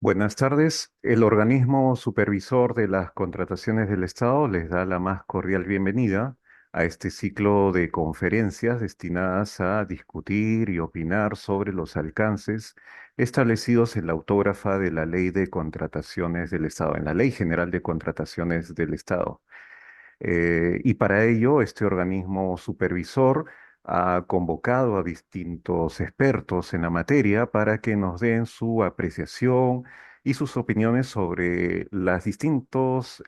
Buenas tardes. El organismo supervisor de las contrataciones del Estado les da la más cordial bienvenida a este ciclo de conferencias destinadas a discutir y opinar sobre los alcances establecidos en la autógrafa de la Ley de Contrataciones del Estado, en la Ley General de Contrataciones del Estado. Y para ello, este organismo supervisor ha convocado a distintos expertos en la materia para que nos den su apreciación y sus opiniones sobre las distintas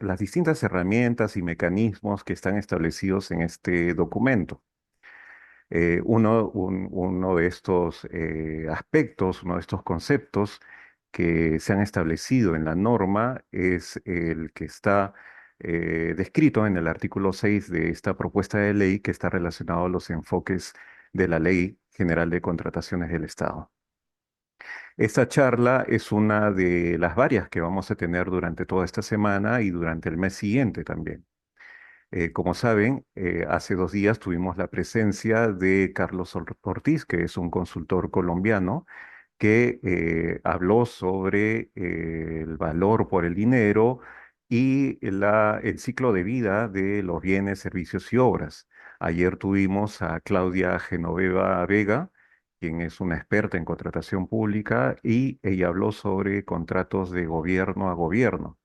herramientas y mecanismos que están establecidos en este documento. Uno de estos aspectos, uno de estos conceptos que se han establecido en la norma es el que está descrito en el artículo 6 de esta propuesta de ley que está relacionado a los enfoques de la Ley General de Contrataciones del Estado. Esta charla es una de las varias que vamos a tener durante toda esta semana y durante el mes siguiente también. Como saben, hace 2 días tuvimos la presencia de Carlos Ortiz, que es un consultor colombiano, que habló sobre el valor por el dinero y el ciclo de vida de los bienes, servicios y obras. Ayer tuvimos a Claudia Genoveva Vega, quien es una experta en contratación pública, y ella habló sobre contratos de gobierno a gobierno.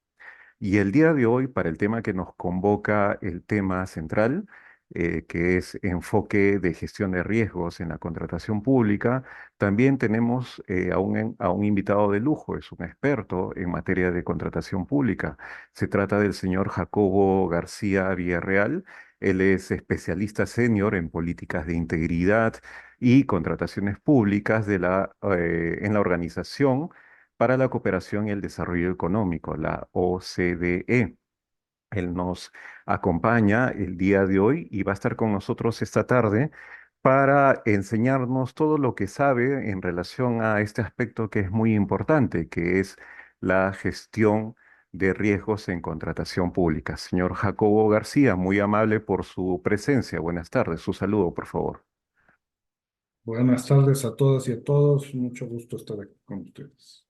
Y el día de hoy, para el tema que nos convoca, el tema central, que es enfoque de gestión de riesgos en la contratación pública, también tenemos a un invitado de lujo, es un experto en materia de contratación pública. Se trata del señor Jacobo García Villarreal. Él es especialista senior en políticas de integridad y contrataciones públicas en la organización para la Cooperación y el Desarrollo Económico, la OCDE. Él nos acompaña el día de hoy y va a estar con nosotros esta tarde para enseñarnos todo lo que sabe en relación a este aspecto que es muy importante, que es la gestión de riesgos en contratación pública. Señor Jacobo García, muy amable por su presencia. Buenas tardes. Su saludo, por favor. Buenas tardes a todas y a todos. Mucho gusto estar aquí con ustedes.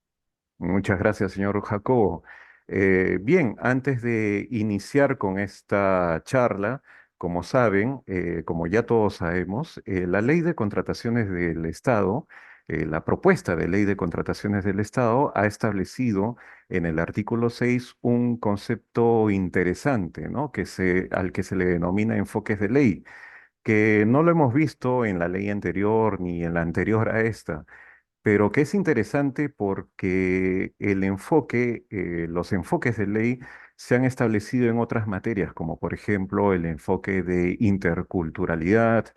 Muchas gracias, señor Jacobo. Bien, antes de iniciar con esta charla, como saben, como ya todos sabemos, la ley de contrataciones del Estado, la propuesta de ley de contrataciones del Estado ha establecido en el artículo 6 un concepto interesante, ¿no? Al que se le denomina enfoques de ley, que no lo hemos visto en la ley anterior ni en la anterior a esta, pero que es interesante porque los enfoques de ley se han establecido en otras materias, como por ejemplo el enfoque de interculturalidad,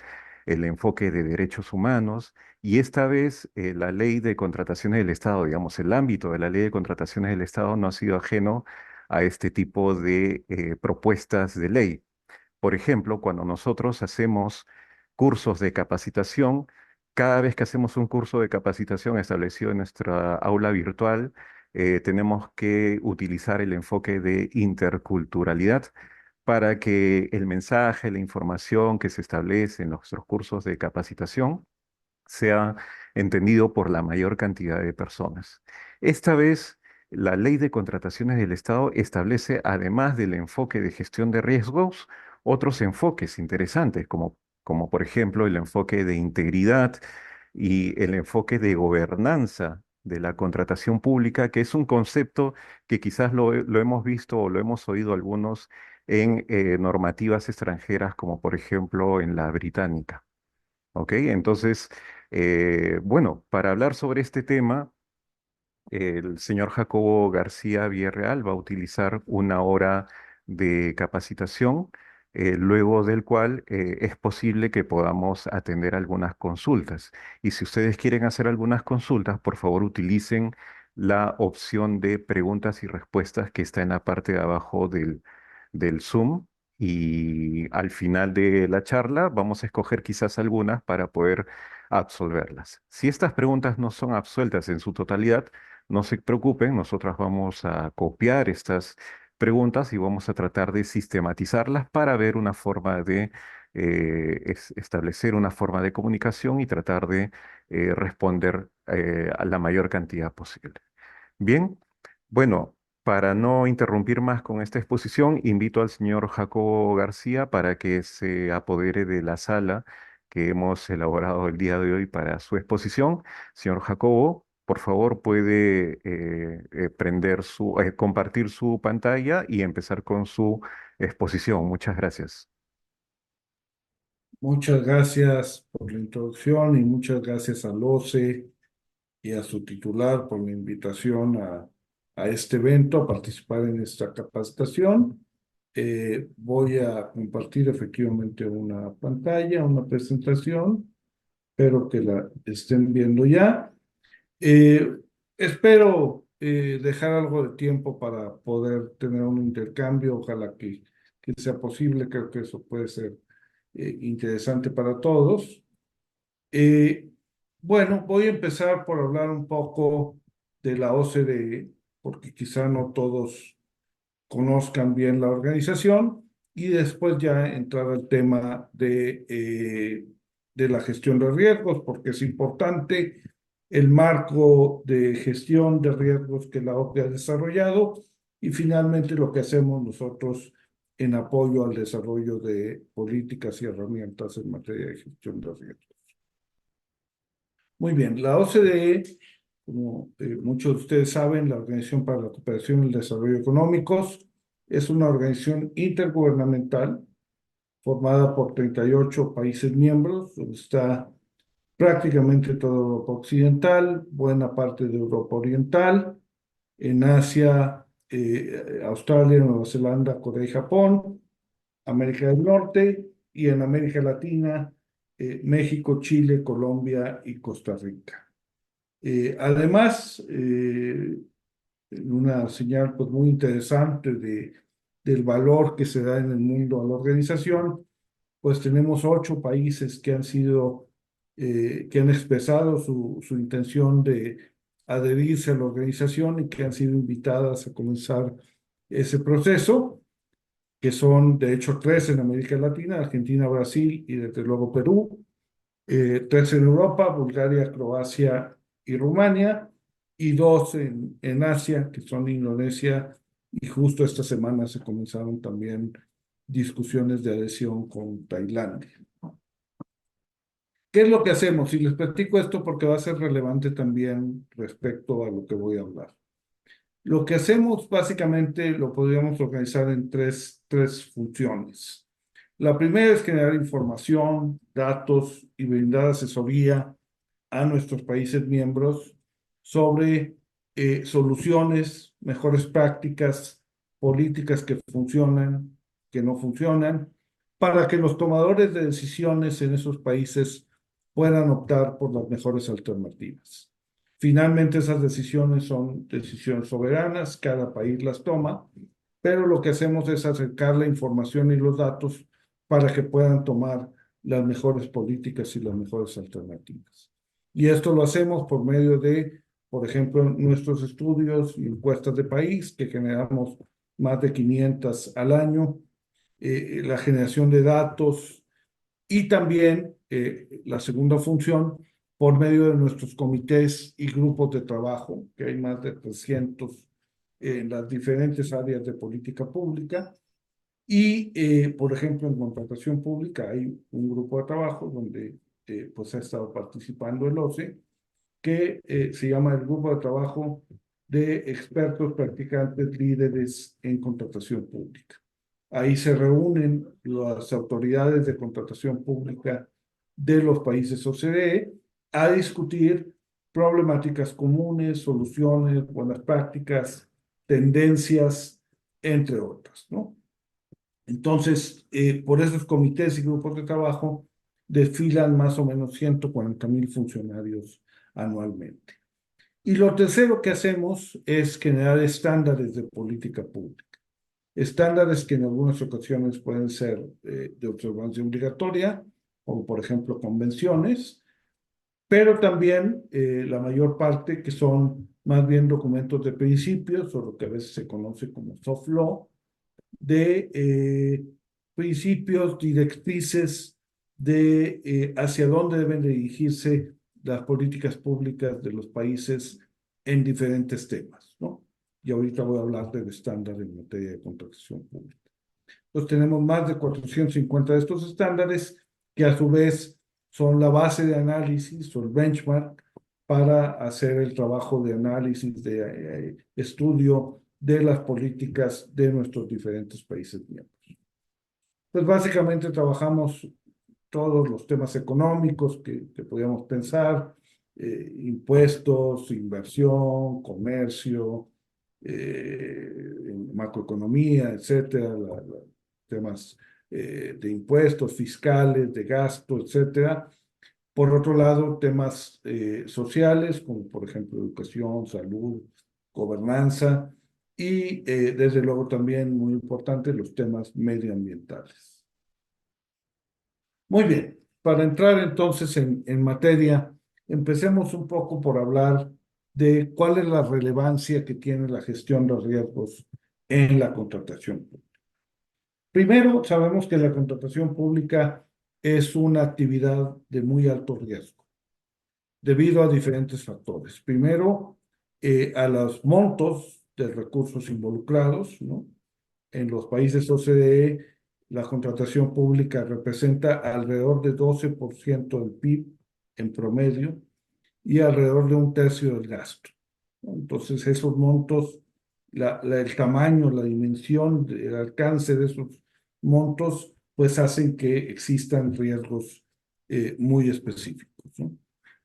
el enfoque de derechos humanos, y esta vez la ley de contrataciones del Estado, digamos, el ámbito de la ley de contrataciones del Estado no ha sido ajeno a este tipo de propuestas de ley. Por ejemplo, cuando nosotros hacemos cursos de capacitación, cada vez que hacemos un curso de capacitación establecido en nuestra aula virtual, tenemos que utilizar el enfoque de interculturalidad para que el mensaje, la información que se establece en nuestros cursos de capacitación sea entendido por la mayor cantidad de personas. Esta vez, la ley de contrataciones del Estado establece, además del enfoque de gestión de riesgos, otros enfoques interesantes, como por ejemplo el enfoque de integridad y el enfoque de gobernanza de la contratación pública, que es un concepto que quizás lo hemos visto o lo hemos oído algunos en normativas extranjeras, como por ejemplo en la británica. ¿Ok? Entonces, bueno, para hablar sobre este tema, el señor Jacobo García Villarreal va a utilizar 1 hora de capacitación, luego del cual es posible que podamos atender algunas consultas. Y si ustedes quieren hacer algunas consultas, por favor utilicen la opción de preguntas y respuestas que está en la parte de abajo del Zoom. Y al final de la charla vamos a escoger quizás algunas para poder absolverlas. Si estas preguntas no son absueltas en su totalidad, no se preocupen, nosotros vamos a copiar estas preguntas y vamos a tratar de sistematizarlas para ver una forma de establecer una forma de comunicación y tratar de responder a la mayor cantidad posible. Bien, bueno, para no interrumpir más con esta exposición, invito al señor Jacobo García para que se apodere de la sala que hemos elaborado el día de hoy para su exposición. Señor Jacobo, por favor, puede compartir su pantalla y empezar con su exposición. Muchas gracias. Muchas gracias por la introducción y muchas gracias a LOCE y a su titular por la invitación a este evento, a participar en esta capacitación. Voy a compartir efectivamente una pantalla, una presentación. Espero que la estén viendo ya. Eh, Espero dejar algo de tiempo para poder tener un intercambio, ojalá que sea posible, creo que eso puede ser interesante para todos. Eh, bueno, voy a empezar por hablar un poco de la OCDE, porque quizá no todos conozcan bien la organización, y después ya entrar al tema de la gestión de riesgos, porque es importante el marco de gestión de riesgos que la OCDE ha desarrollado y finalmente lo que hacemos nosotros en apoyo al desarrollo de políticas y herramientas en materia de gestión de riesgos. Muy bien, la OCDE, como muchos de ustedes saben, la Organización para la Cooperación y el Desarrollo Económicos, es una organización intergubernamental formada por 38 países miembros, donde está prácticamente toda Europa Occidental, buena parte de Europa Oriental, en Asia, Australia, Nueva Zelanda, Corea y Japón, América del Norte y en América Latina, México, Chile, Colombia y Costa Rica. Además, una señal pues, muy interesante del valor que se da en el mundo a la organización, pues tenemos 8 países que han sido, que han expresado su intención de adherirse a la organización y que han sido invitadas a comenzar ese proceso, que son de hecho 3 en América Latina, Argentina, Brasil y desde luego Perú, 3 en Europa, Bulgaria, Croacia y Rumania, y 2 en Asia, que son Indonesia, y justo esta semana se comenzaron también discusiones de adhesión con Tailandia. ¿Qué es lo que hacemos? Y les platico esto porque va a ser relevante también respecto a lo que voy a hablar. Lo que hacemos básicamente lo podríamos organizar en tres funciones. La primera es generar información, datos y brindar asesoría a nuestros países miembros sobre soluciones, mejores prácticas, políticas que funcionan, que no funcionan, para que los tomadores de decisiones en esos países puedan optar por las mejores alternativas. Finalmente, esas decisiones son decisiones soberanas, cada país las toma, pero lo que hacemos es acercar la información y los datos para que puedan tomar las mejores políticas y las mejores alternativas. Y esto lo hacemos por medio de, por ejemplo, nuestros estudios y encuestas de país, que generamos más de 500 al año, la generación de datos y también la segunda función, por medio de nuestros comités y grupos de trabajo, que hay más de 300 en las diferentes áreas de política pública. Y, por ejemplo, en contratación pública hay un grupo de trabajo donde pues ha estado participando el OCE, que se llama el Grupo de Trabajo de Expertos Practicantes Líderes en Contratación Pública. Ahí se reúnen las autoridades de contratación pública de los países OCDE a discutir problemáticas comunes, soluciones, buenas prácticas, tendencias, entre otras, ¿no? Entonces, por esos comités y grupos de trabajo desfilan más o menos 140,000 funcionarios anualmente. Y lo tercero que hacemos es generar estándares de política pública. Estándares que en algunas ocasiones pueden ser de observancia obligatoria, como por ejemplo convenciones, pero también la mayor parte que son más bien documentos de principios, o lo que a veces se conoce como soft law, de principios, directrices de hacia dónde deben dirigirse las políticas públicas de los países en diferentes temas. y ahorita voy a hablar del estándar en materia de contratación pública. Entonces tenemos más de 450 de estos estándares que a su vez son la base de análisis o el benchmark para hacer el trabajo de análisis, de estudio de las políticas de nuestros diferentes países miembros. Pues básicamente trabajamos todos los temas económicos que podíamos pensar, impuestos, inversión, comercio, macroeconomía, etcétera, temas de impuestos, fiscales, de gasto, etcétera. Por otro lado, temas sociales, como por ejemplo educación, salud, gobernanza, y desde luego también muy importante los temas medioambientales. Muy bien, para entrar entonces en materia, empecemos un poco por hablar de cuál es la relevancia que tiene la gestión de riesgos en la contratación. Primero, sabemos que la contratación pública es una actividad de muy alto riesgo, debido a diferentes factores. Primero, a los montos de recursos involucrados, ¿no? En los países OCDE, la contratación pública representa alrededor de 12% del PIB en promedio y alrededor de un tercio del gasto. Entonces, esos montos, el tamaño, la dimensión, el alcance de esos montos, pues hacen que existan riesgos muy específicos, ¿no?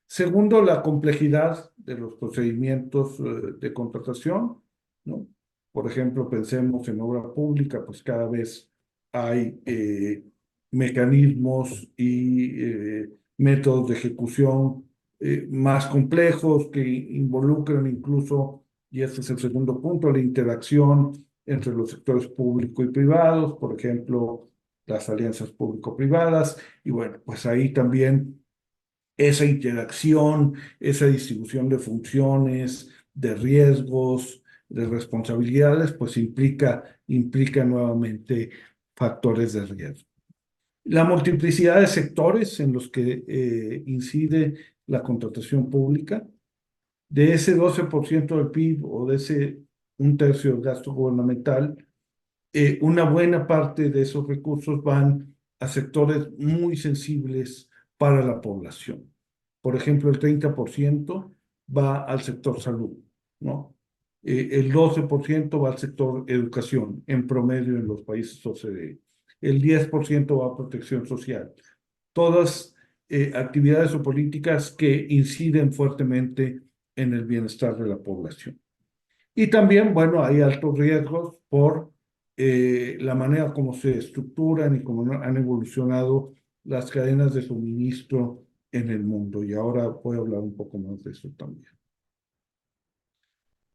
Segundo, la complejidad de los procedimientos de contratación, ¿no? Por ejemplo, pensemos en obra pública, pues cada vez hay mecanismos y métodos de ejecución más complejos que involucran incluso, y este es el segundo punto, la interacción entre los sectores público y privados, por ejemplo, las alianzas público-privadas, y bueno, pues ahí también esa interacción, esa distribución de funciones, de riesgos, de responsabilidades, pues implica nuevamente factores de riesgo. La multiplicidad de sectores en los que incide la contratación pública, de ese 12% del PIB o de ese un tercio del gasto gubernamental, una buena parte de esos recursos van a sectores muy sensibles para la población. Por ejemplo, el 30% va al sector salud, ¿no? El 12% va al sector educación, en promedio en los países OCDE. El 10% va a protección social. Todas actividades o políticas que inciden fuertemente en el bienestar de la población. Y también, bueno, hay altos riesgos por la manera como se estructuran y cómo han evolucionado las cadenas de suministro en el mundo. Y ahora voy a hablar un poco más de eso también.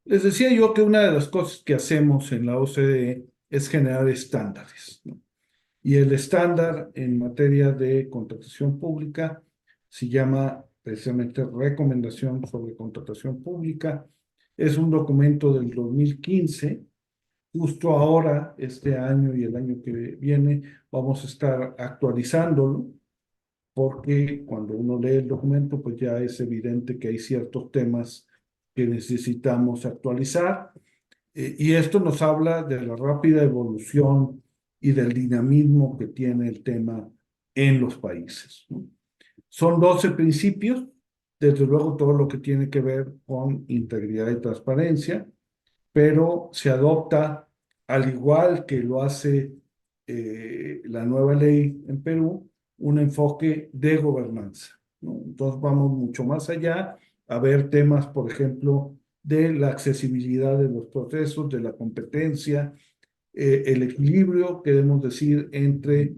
Les decía yo que una de las cosas que hacemos en la OCDE es generar estándares, ¿no? Y el estándar en materia de contratación pública se llama precisamente Recomendación sobre Contratación Pública. Es un documento del 2015. Justo ahora, este año y el año que viene, vamos a estar actualizándolo, porque cuando uno lee el documento, pues ya es evidente que hay ciertos temas que necesitamos actualizar. Y esto nos habla de la rápida evolución y del dinamismo que tiene el tema en los países, ¿no? Son 12 principios, desde luego todo lo que tiene que ver con integridad y transparencia, pero se adopta, al igual que lo hace la nueva ley en Perú, un enfoque de gobernanza, ¿no? Entonces vamos mucho más allá a ver temas, por ejemplo, de la accesibilidad de los procesos, de la competencia, el equilibrio, queremos decir, entre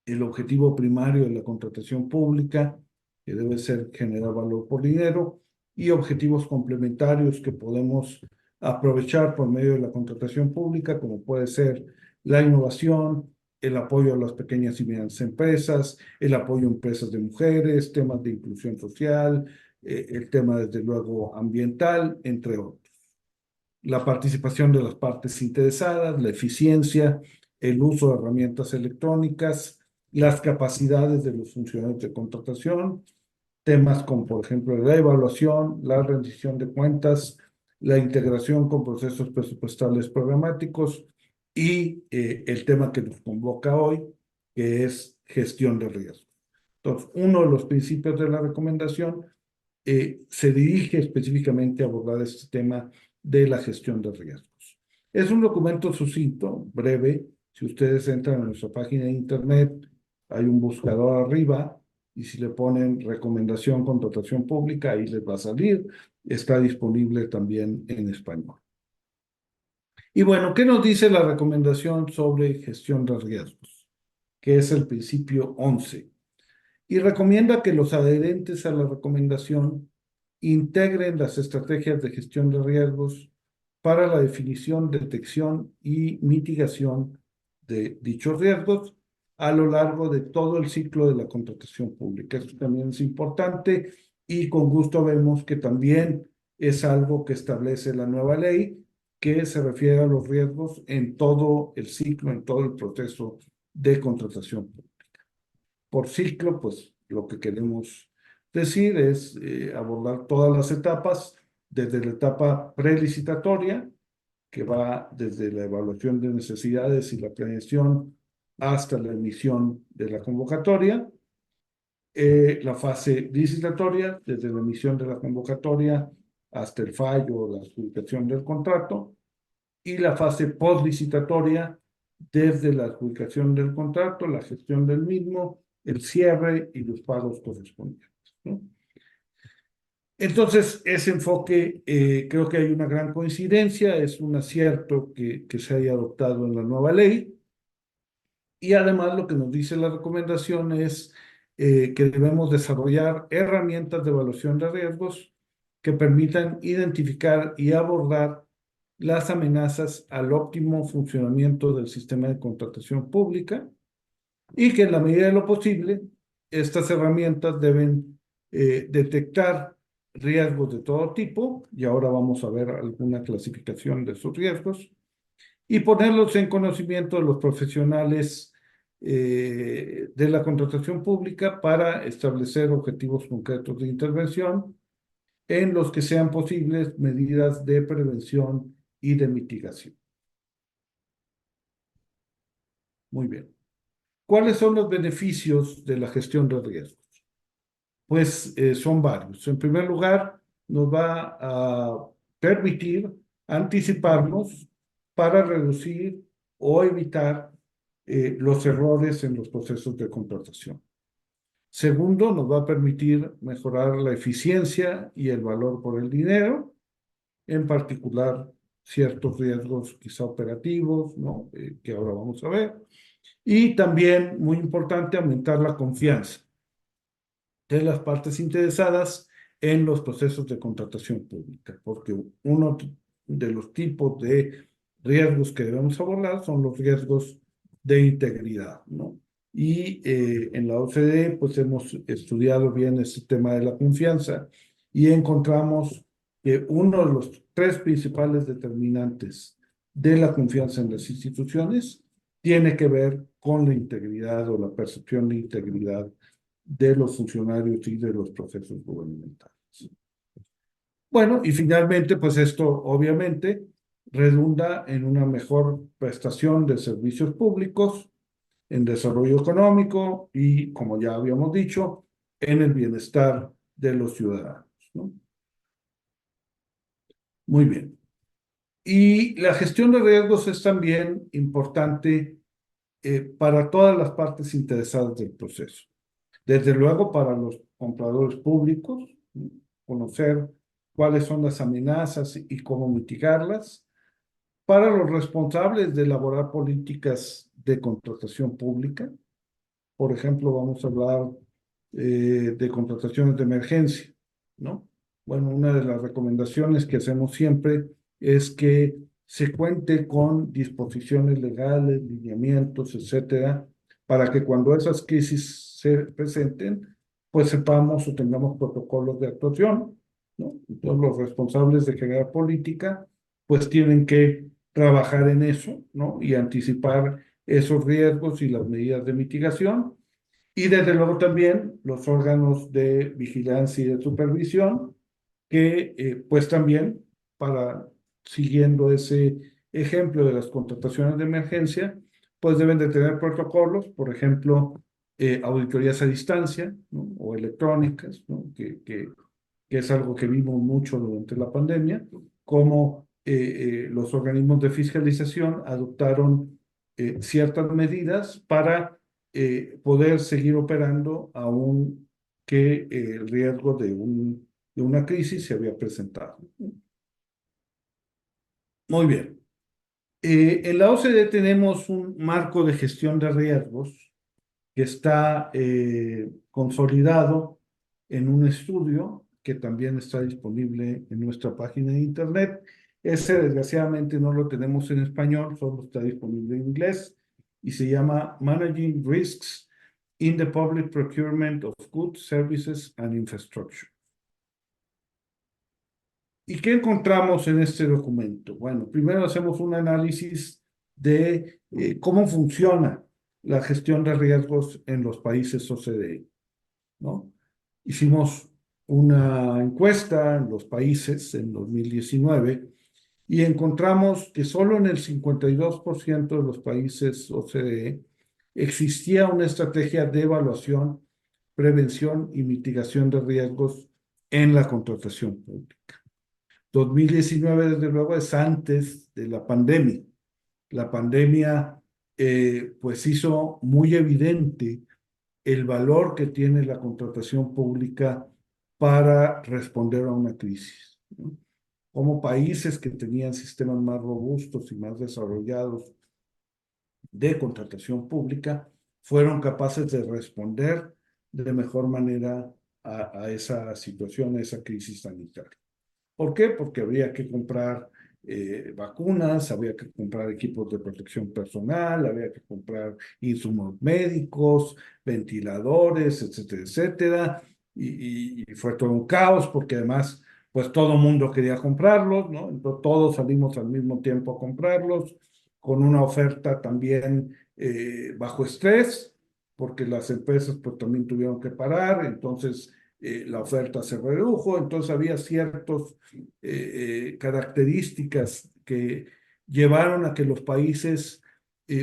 el objetivo primario de la contratación pública, que debe ser generar valor por dinero, y objetivos complementarios que podemos aprovechar por medio de la contratación pública, como puede ser la innovación, el apoyo a las pequeñas y medianas empresas, el apoyo a empresas de mujeres, temas de inclusión social, el tema desde luego ambiental, entre otros. La participación de las partes interesadas, la eficiencia, el uso de herramientas electrónicas, las capacidades de los funcionarios de contratación, temas como por ejemplo la evaluación, la rendición de cuentas, la integración con procesos presupuestales programáticos y el tema que nos convoca hoy, que es gestión de riesgo. Entonces, uno de los principios de la recomendación se dirige específicamente a abordar este tema de la gestión de riesgos. Es un documento sucinto, breve. Si ustedes entran a nuestra página de internet, hay un buscador arriba y si le ponen recomendación contratación pública, ahí les va a salir. Está disponible también en español. Y bueno, ¿qué nos dice la recomendación sobre gestión de riesgos? Que es el principio 11. Y recomienda que los adherentes a la recomendación integren las estrategias de gestión de riesgos para la definición, detección y mitigación de dichos riesgos a lo largo de todo el ciclo de la contratación pública. Esto también es importante y con gusto vemos que también es algo que establece la nueva ley que se refiere a los riesgos en todo el ciclo, en todo el proceso de contratación pública. Por ciclo, pues lo que queremos decir es abordar todas las etapas, desde la etapa prelicitatoria, que va desde la evaluación de necesidades y la planeación hasta la emisión de la convocatoria, la fase licitatoria, desde la emisión de la convocatoria hasta el fallo o la adjudicación del contrato, y la fase postlicitatoria, desde la adjudicación del contrato, la gestión del mismo, el cierre y los pagos correspondientes, ¿no? Entonces, ese enfoque, creo que hay una gran coincidencia, es un acierto que se haya adoptado en la nueva ley, y además lo que nos dice la recomendación es que debemos desarrollar herramientas de evaluación de riesgos que permitan identificar y abordar las amenazas al óptimo funcionamiento del sistema de contratación pública y que en la medida de lo posible estas herramientas deben detectar riesgos de todo tipo, y ahora vamos a ver alguna clasificación de esos riesgos, y ponerlos en conocimiento de los profesionales de la contratación pública para establecer objetivos concretos de intervención en los que sean posibles medidas de prevención y de mitigación. Muy bien. ¿Cuáles son los beneficios de la gestión de riesgos? Pues son varios. En primer lugar, nos va a permitir anticiparnos para reducir o evitar los errores en los procesos de contratación. Segundo, nos va a permitir mejorar la eficiencia y el valor por el dinero, en particular ciertos riesgos quizá operativos, ¿no? Que ahora vamos a ver. Y también, muy importante, aumentar la confianza de las partes interesadas en los procesos de contratación pública, porque uno de los tipos de riesgos que debemos abordar son los riesgos de integridad, ¿no? Y en la OCDE, pues hemos estudiado bien este tema de la confianza y encontramos que uno de los tres principales determinantes de la confianza en las instituciones tiene que ver con la integridad o la percepción de integridad de los funcionarios y de los procesos gubernamentales. Bueno, y finalmente, pues esto obviamente redunda en una mejor prestación de servicios públicos, en desarrollo económico y, como ya habíamos dicho, en el bienestar de los ciudadanos, ¿no? Muy bien. Y la gestión de riesgos es también importante para todas las partes interesadas del proceso. Desde luego para los compradores públicos, conocer cuáles son las amenazas y cómo mitigarlas. Para los responsables de elaborar políticas de contratación pública, por ejemplo, vamos a hablar de contrataciones de emergencia, ¿no? Bueno, una de las recomendaciones que hacemos siempre es que se cuente con disposiciones legales, lineamientos, etcétera, para que cuando esas crisis se presenten, pues sepamos o tengamos protocolos de actuación, ¿no? Entonces, los responsables de generar política, pues tienen que trabajar en eso, ¿no? Y anticipar esos riesgos y las medidas de mitigación. Y desde luego también los órganos de vigilancia y de supervisión, que pues también para, siguiendo ese ejemplo de las contrataciones de emergencia, pues deben de tener protocolos, por ejemplo, auditorías a distancia, ¿no? O electrónicas, ¿no? Que es algo que vimos mucho durante la pandemia, como los organismos de fiscalización adoptaron ciertas medidas para poder seguir operando aún que el riesgo de una crisis se había presentado. Muy bien. En la OCDE tenemos un marco de gestión de riesgos que está consolidado en un estudio que también está disponible en nuestra página de internet. Ese, desgraciadamente, no lo tenemos en español, solo está disponible en inglés y se llama Managing Risks in the Public Procurement of Goods, Services and Infrastructure. ¿Y qué encontramos en este documento? Bueno, primero hacemos un análisis de cómo funciona la gestión de riesgos en los países OCDE, ¿no? Hicimos una encuesta en los países en 2019 y encontramos que solo en el 52% de los países OCDE existía una estrategia de evaluación, prevención y mitigación de riesgos en la contratación pública. 2019, desde luego, es antes de la pandemia. La pandemia, pues, hizo muy evidente el valor que tiene la contratación pública para responder a una crisis, ¿no? Como países que tenían sistemas más robustos y más desarrollados de contratación pública fueron capaces de responder de mejor manera a esa situación, a esa crisis sanitaria. ¿Por qué? Porque había que comprar vacunas, había que comprar equipos de protección personal, había que comprar insumos médicos, ventiladores, etcétera, etcétera. Y fue todo un caos porque además, pues todo el mundo quería comprarlos, ¿no? Entonces todos salimos al mismo tiempo a comprarlos, con una oferta también bajo estrés, porque las empresas pues también tuvieron que parar, entonces la oferta se redujo, entonces había ciertas características que llevaron a que los países,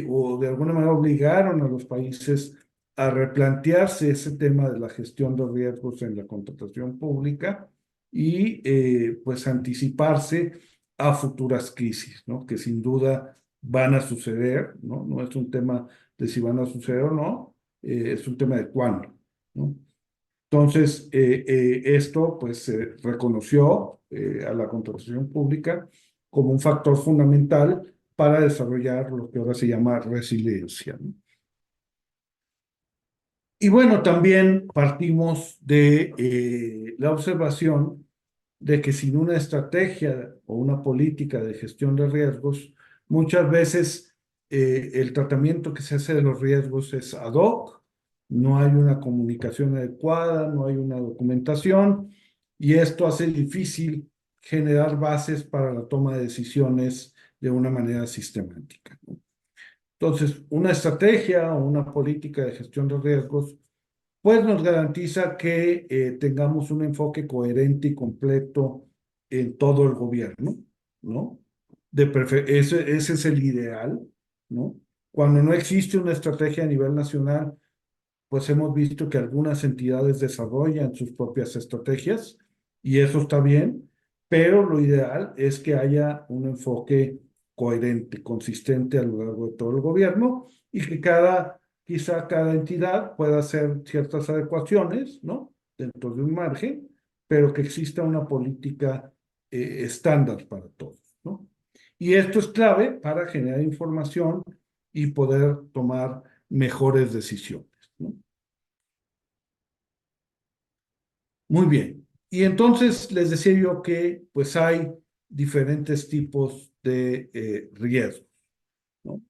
o de alguna manera obligaron a los países a replantearse ese tema de la gestión de riesgos en la contratación pública y pues anticiparse a futuras crisis, ¿no? Que sin duda van a suceder, ¿no? No es un tema de si van a suceder o no, es un tema de cuándo, ¿no? Entonces, esto pues se reconoció a la contratación pública como un factor fundamental para desarrollar lo que ahora se llama resiliencia, ¿no? Y bueno, también partimos de la observación de que sin una estrategia o una política de gestión de riesgos, muchas veces el tratamiento que se hace de los riesgos es ad hoc, no hay una comunicación adecuada, no hay una documentación, y esto hace difícil generar bases para la toma de decisiones de una manera sistemática, ¿no? Entonces, una estrategia o una política de gestión de riesgos pues nos garantiza que tengamos un enfoque coherente y completo en todo el gobierno, ¿no? Ese es el ideal, ¿no? Cuando no existe una estrategia a nivel nacional, pues hemos visto que algunas entidades desarrollan sus propias estrategias y eso está bien, pero lo ideal es que haya un enfoque coherente, consistente a lo largo de todo el gobierno y que quizá cada entidad pueda hacer ciertas adecuaciones, ¿no? Dentro de un margen, pero que exista una política estándar para todos, ¿no? Y esto es clave para generar información y poder tomar mejores decisiones, ¿no? Muy bien. Y entonces les decía yo que pues hay diferentes tipos de riesgos, ¿no?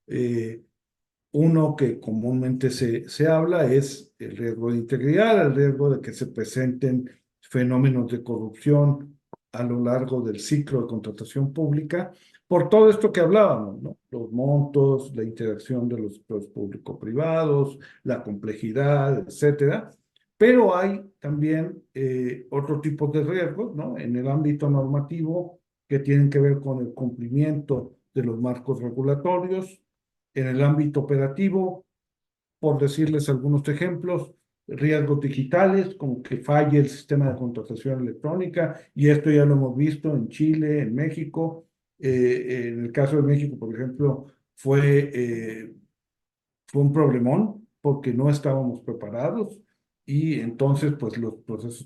Uno que comúnmente se habla es el riesgo de integridad, el riesgo de que se presenten fenómenos de corrupción a lo largo del ciclo de contratación pública, por todo esto que hablábamos, ¿no? Los montos, la interacción de los público-privados, la complejidad, etcétera. Pero hay también otro tipo de riesgos, ¿no? En el ámbito normativo que tienen que ver con el cumplimiento de los marcos regulatorios. En el ámbito operativo, por decirles algunos ejemplos, riesgos digitales, como que falle el sistema de contratación electrónica, y esto ya lo hemos visto en Chile, en México. En el caso de México, por ejemplo, fue un problemón porque no estábamos preparados y entonces pues los procesos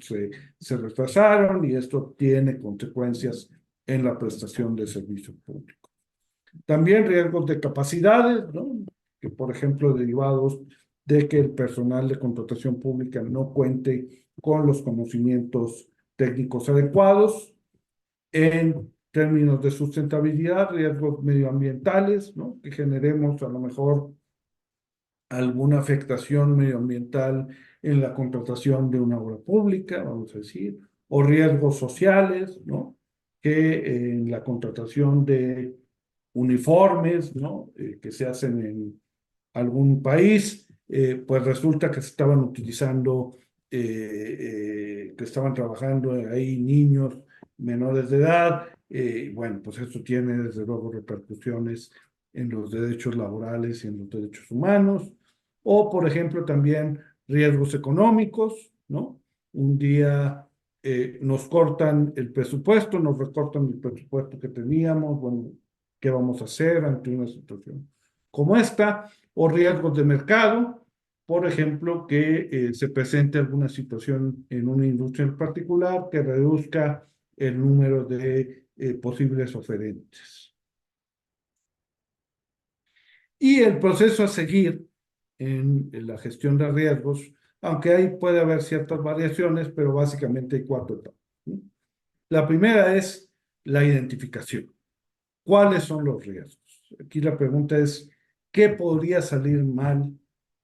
se retrasaron y esto tiene consecuencias en la prestación de servicio público. También riesgos de capacidades, ¿no? Que por ejemplo derivados de que el personal de contratación pública no cuente con los conocimientos técnicos adecuados. En términos de sustentabilidad, riesgos medioambientales, ¿no? Que generemos a lo mejor alguna afectación medioambiental en la contratación de una obra pública, vamos a decir, o riesgos sociales, ¿no? Que en la contratación de uniformes, ¿no? Que se hacen en algún país, pues resulta que se estaban utilizando, que estaban trabajando ahí niños menores de edad. Bueno, pues esto tiene desde luego repercusiones en los derechos laborales y en los derechos humanos. O, por ejemplo, también riesgos económicos, ¿no? Un día nos cortan el presupuesto, nos recortan el presupuesto que teníamos, bueno, ¿qué vamos a hacer ante una situación como esta? O riesgos de mercado, por ejemplo, que se presente alguna situación en una industria en particular que reduzca el número de posibles oferentes. Y el proceso a seguir en la gestión de riesgos, aunque ahí puede haber ciertas variaciones, pero básicamente hay cuatro etapas, ¿no? La primera es la identificación. ¿Cuáles son los riesgos? Aquí la pregunta es, ¿qué podría salir mal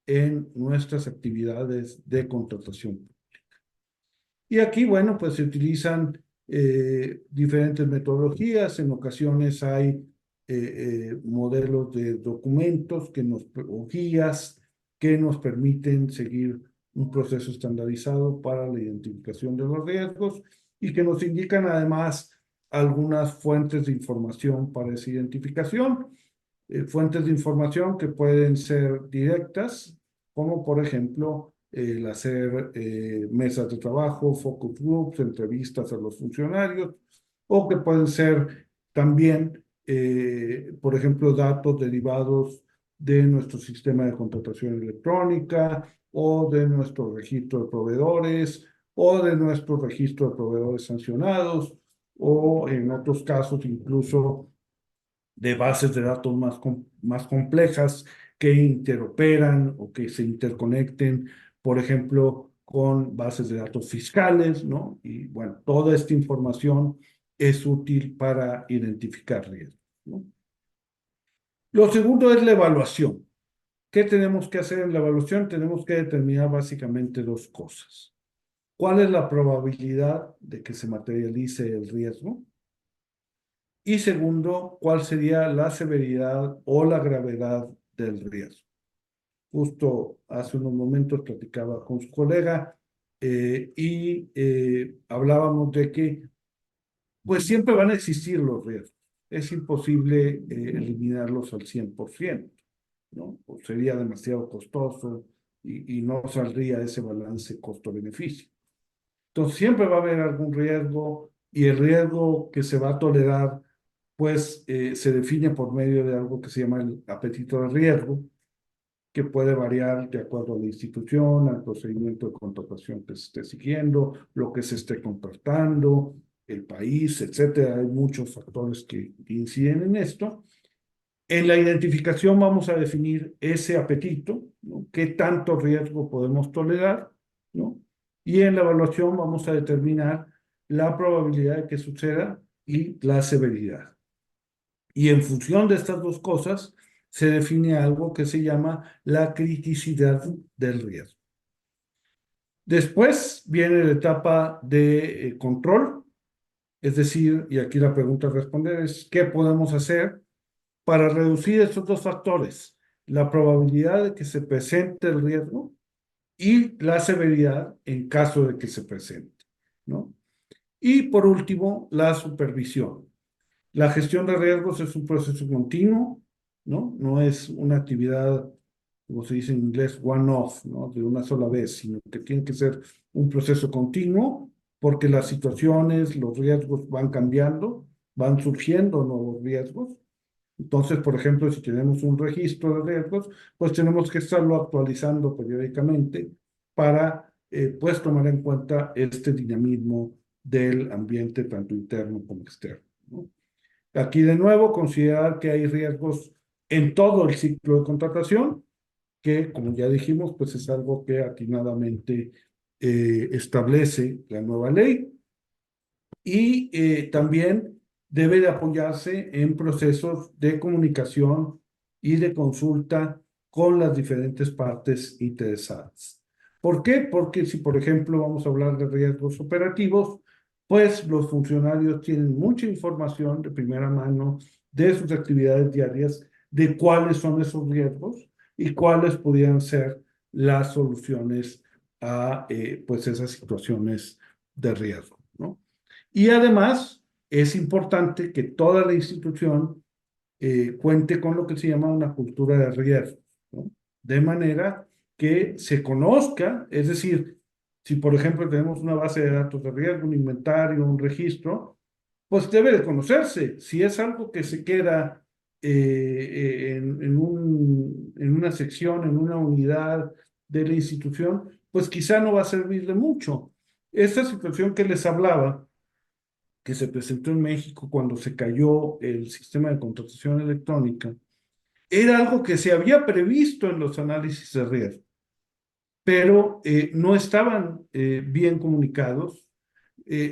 en nuestras actividades de contratación? Y aquí, bueno, pues se utilizan diferentes metodologías. En ocasiones hay modelos de documentos o guías que nos permiten seguir un proceso estandarizado para la identificación de los riesgos y que nos indican además algunas fuentes de información para esa identificación. Fuentes de información que pueden ser directas, como por ejemplo el hacer mesas de trabajo, focus groups, entrevistas a los funcionarios, o que pueden ser también, por ejemplo, datos derivados de nuestro sistema de contratación electrónica o de nuestro registro de proveedores o de nuestro registro de proveedores sancionados o en otros casos incluso de bases de datos más complejas que interoperan o que se interconecten, por ejemplo, con bases de datos fiscales, ¿no? Y bueno, toda esta información es útil para identificar riesgos, ¿no? Lo segundo es la evaluación. ¿Qué tenemos que hacer en la evaluación? Tenemos que determinar básicamente dos cosas. ¿Cuál es la probabilidad de que se materialice el riesgo? Y segundo, ¿cuál sería la severidad o la gravedad del riesgo? Justo hace unos momentos platicaba con su colega y hablábamos de que pues siempre van a existir los riesgos. Es imposible eliminarlos al 100%, ¿no? O sería demasiado costoso y no saldría ese balance costo-beneficio. Entonces siempre va a haber algún riesgo y el riesgo que se va a tolerar pues se define por medio de algo que se llama el apetito de riesgo, que puede variar de acuerdo a la institución, al procedimiento de contratación que se esté siguiendo, lo que se esté contratando, el país, etcétera. Hay muchos factores que inciden en esto. En la identificación vamos a definir ese apetito, ¿no? ¿Qué tanto riesgo podemos tolerar, ¿no? Y en la evaluación vamos a determinar la probabilidad de que suceda y la severidad. Y en función de estas dos cosas, se define algo que se llama la criticidad del riesgo. Después viene la etapa de control, es decir, y aquí la pregunta a responder es, ¿qué podemos hacer para reducir estos dos factores? La probabilidad de que se presente el riesgo y la severidad en caso de que se presente, ¿no? Y por último, la supervisión. La gestión de riesgos es un proceso continuo, ¿no? No es una actividad, como se dice en inglés, one-off, ¿no? De una sola vez, sino que tiene que ser un proceso continuo porque las situaciones, los riesgos van cambiando, van surgiendo nuevos riesgos. Entonces, por ejemplo, si tenemos un registro de riesgos, pues tenemos que estarlo actualizando periódicamente para, pues, tomar en cuenta este dinamismo del ambiente, tanto interno como externo, ¿no? Aquí de nuevo, considerar que hay riesgos en todo el ciclo de contratación, que como ya dijimos, pues es algo que atinadamente establece la nueva ley y también debe de apoyarse en procesos de comunicación y de consulta con las diferentes partes interesadas. ¿Por qué? Porque si, por ejemplo, vamos a hablar de riesgos operativos, pues los funcionarios tienen mucha información de primera mano de sus actividades diarias, de cuáles son esos riesgos y cuáles podrían ser las soluciones a pues esas situaciones de riesgo, ¿no? Y además es importante que toda la institución cuente con lo que se llama una cultura de riesgo, ¿no? De manera que se conozca, es decir, si por ejemplo tenemos una base de datos de riesgo, un inventario, un registro, pues debe de conocerse. Si es algo que se queda en una sección, en una unidad de la institución, pues quizá no va a servir de mucho. Esta situación que les hablaba, que se presentó en México cuando se cayó el sistema de contratación electrónica, era algo que se había previsto en los análisis de riesgo, pero no estaban bien comunicados,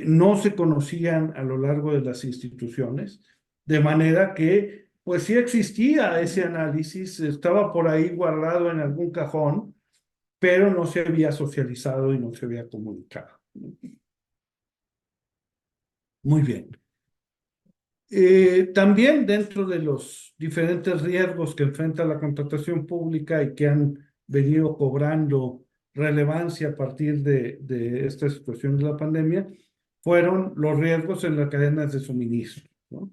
no se conocían a lo largo de las instituciones, de manera que, pues sí existía ese análisis, estaba por ahí guardado en algún cajón, pero no se había socializado y no se había comunicado. Muy bien. También dentro de los diferentes riesgos que enfrenta la contratación pública y que han venido cobrando relevancia a partir de esta situación de la pandemia, fueron los riesgos en las cadenas de suministro, ¿no?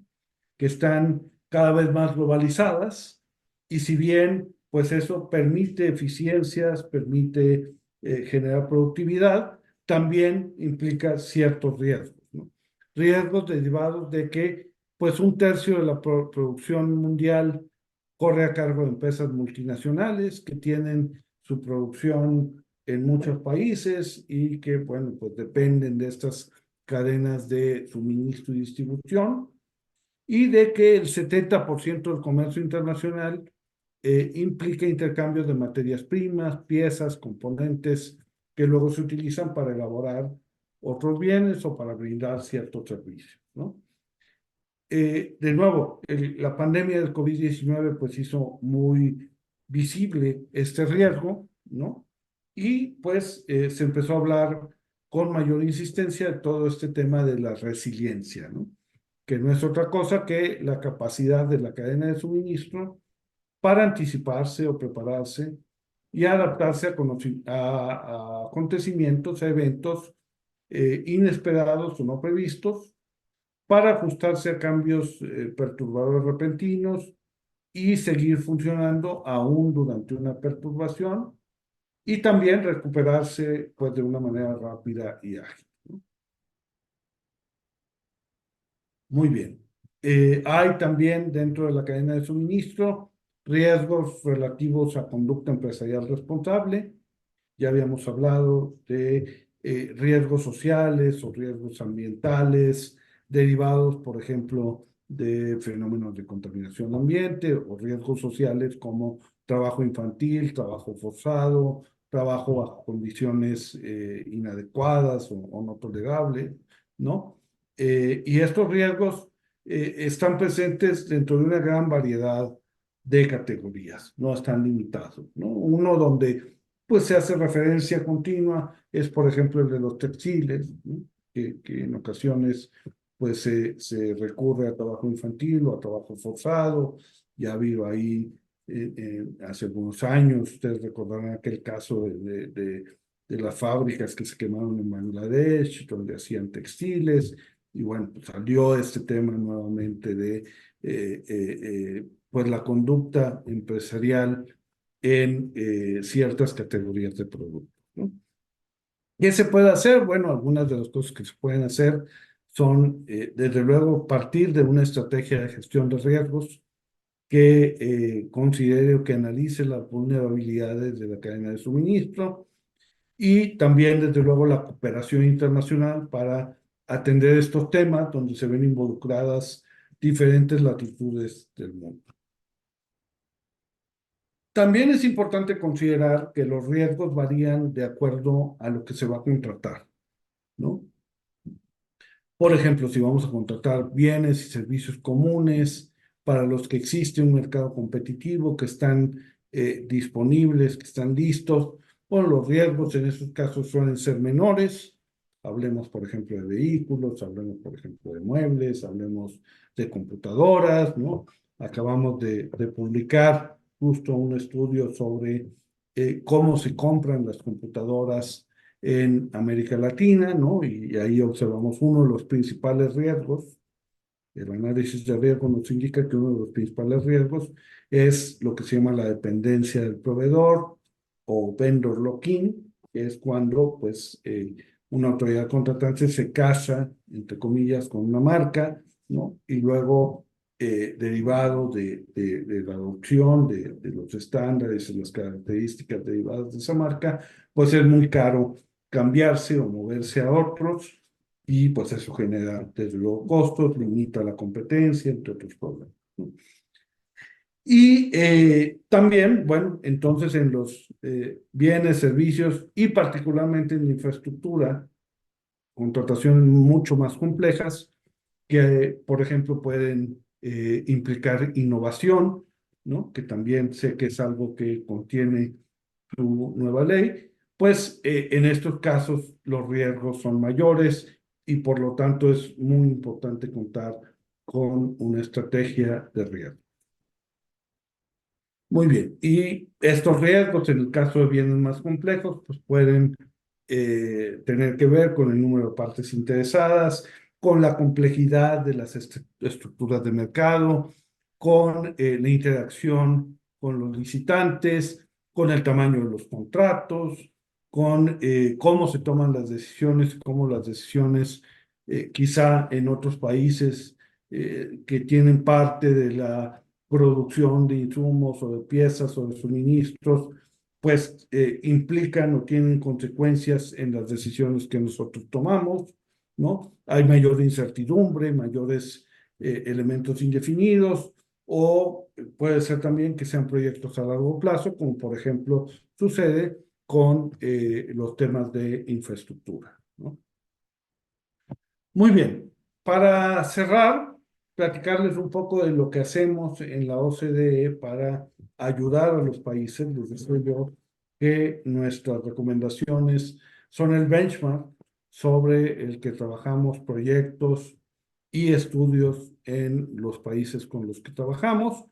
Que están cada vez más globalizadas y si bien pues eso permite eficiencias, permite generar productividad, también implica ciertos riesgos, ¿no? Riesgos derivados de que pues un tercio de la producción mundial corre a cargo de empresas multinacionales que tienen su producción en muchos países y que, bueno, pues dependen de estas cadenas de suministro y distribución y de que el 70% del comercio internacional implica intercambios de materias primas, piezas, componentes que luego se utilizan para elaborar otros bienes o para brindar ciertos servicios, ¿no? De nuevo, la pandemia del COVID-19 pues hizo muy visible este riesgo, ¿no? Y pues se empezó a hablar con mayor insistencia de todo este tema de la resiliencia, ¿no? Que no es otra cosa que la capacidad de la cadena de suministro para anticiparse o prepararse y adaptarse a acontecimientos, a eventos inesperados o no previstos, para ajustarse a cambios perturbadores repentinos y seguir funcionando aún durante una perturbación y también recuperarse pues de una manera rápida y ágil, ¿no? Muy bien. Hay también dentro de la cadena de suministro riesgos relativos a conducta empresarial responsable. Ya habíamos hablado de riesgos sociales o riesgos ambientales derivados, por ejemplo, de fenómenos de contaminación ambiente o riesgos sociales como trabajo infantil, trabajo forzado, trabajo bajo condiciones inadecuadas o no tolerables, ¿no? Y estos riesgos están presentes dentro de una gran variedad de categorías, no están limitados, ¿no? Uno donde pues se hace referencia continua es, por ejemplo, el de los textiles, ¿no? Que en ocasiones pues se recurre a trabajo infantil o a trabajo forzado. Ya ha habido ahí hace algunos años, ustedes recordarán aquel caso de las fábricas que se quemaron en Bangladesh, donde hacían textiles, y bueno, pues salió este tema nuevamente de pues la conducta empresarial en ciertas categorías de productos, ¿no? ¿Qué se puede hacer? Bueno, algunas de las cosas que se pueden hacer son, desde luego, partir de una estrategia de gestión de riesgos que considere o que analice las vulnerabilidades de la cadena de suministro y también, desde luego, la cooperación internacional para atender estos temas donde se ven involucradas diferentes latitudes del mundo. También es importante considerar que los riesgos varían de acuerdo a lo que se va a contratar, ¿no? Por ejemplo, si vamos a contratar bienes y servicios comunes para los que existe un mercado competitivo, que están disponibles, que están listos, bueno, los riesgos en esos casos suelen ser menores. Hablemos, por ejemplo, de vehículos, hablemos, por ejemplo, de muebles, hablemos de computadoras, ¿no? Acabamos de publicar justo un estudio sobre cómo se compran las computadoras en América Latina, ¿no? Y ahí observamos uno de los principales riesgos. El análisis de riesgo nos indica que uno de los principales riesgos es lo que se llama la dependencia del proveedor o vendor lock-in, que es cuando, pues, una autoridad contratante se casa, entre comillas, con una marca, ¿no? Y luego, derivado de la adopción de los estándares y las características derivadas de esa marca, pues es muy caro cambiarse o moverse a otros y pues eso genera desde luego costos, limita la competencia, entre otros problemas, ¿no? Y también, bueno, entonces en los bienes, servicios y particularmente en la infraestructura, contrataciones mucho más complejas que, por ejemplo, pueden implicar innovación, ¿no? Que también sé que es algo que contiene su nueva ley, pues en estos casos los riesgos son mayores y por lo tanto es muy importante contar con una estrategia de riesgo. Muy bien, y estos riesgos en el caso de bienes más complejos, pues pueden tener que ver con el número de partes interesadas, con la complejidad de las estructuras de mercado, con la interacción con los licitantes, con el tamaño de los contratos, con cómo se toman las decisiones, cómo las decisiones quizá en otros países que tienen parte de la producción de insumos o de piezas o de suministros, pues implican o tienen consecuencias en las decisiones que nosotros tomamos, ¿no? Hay mayor incertidumbre, mayores elementos indefinidos, o puede ser también que sean proyectos a largo plazo, como por ejemplo sucede con los temas de infraestructura, ¿no? Muy bien, para cerrar, platicarles un poco de lo que hacemos en la OCDE para ayudar a los países. Les decía yo que nuestras recomendaciones son el benchmark sobre el que trabajamos proyectos y estudios en los países con los que trabajamos.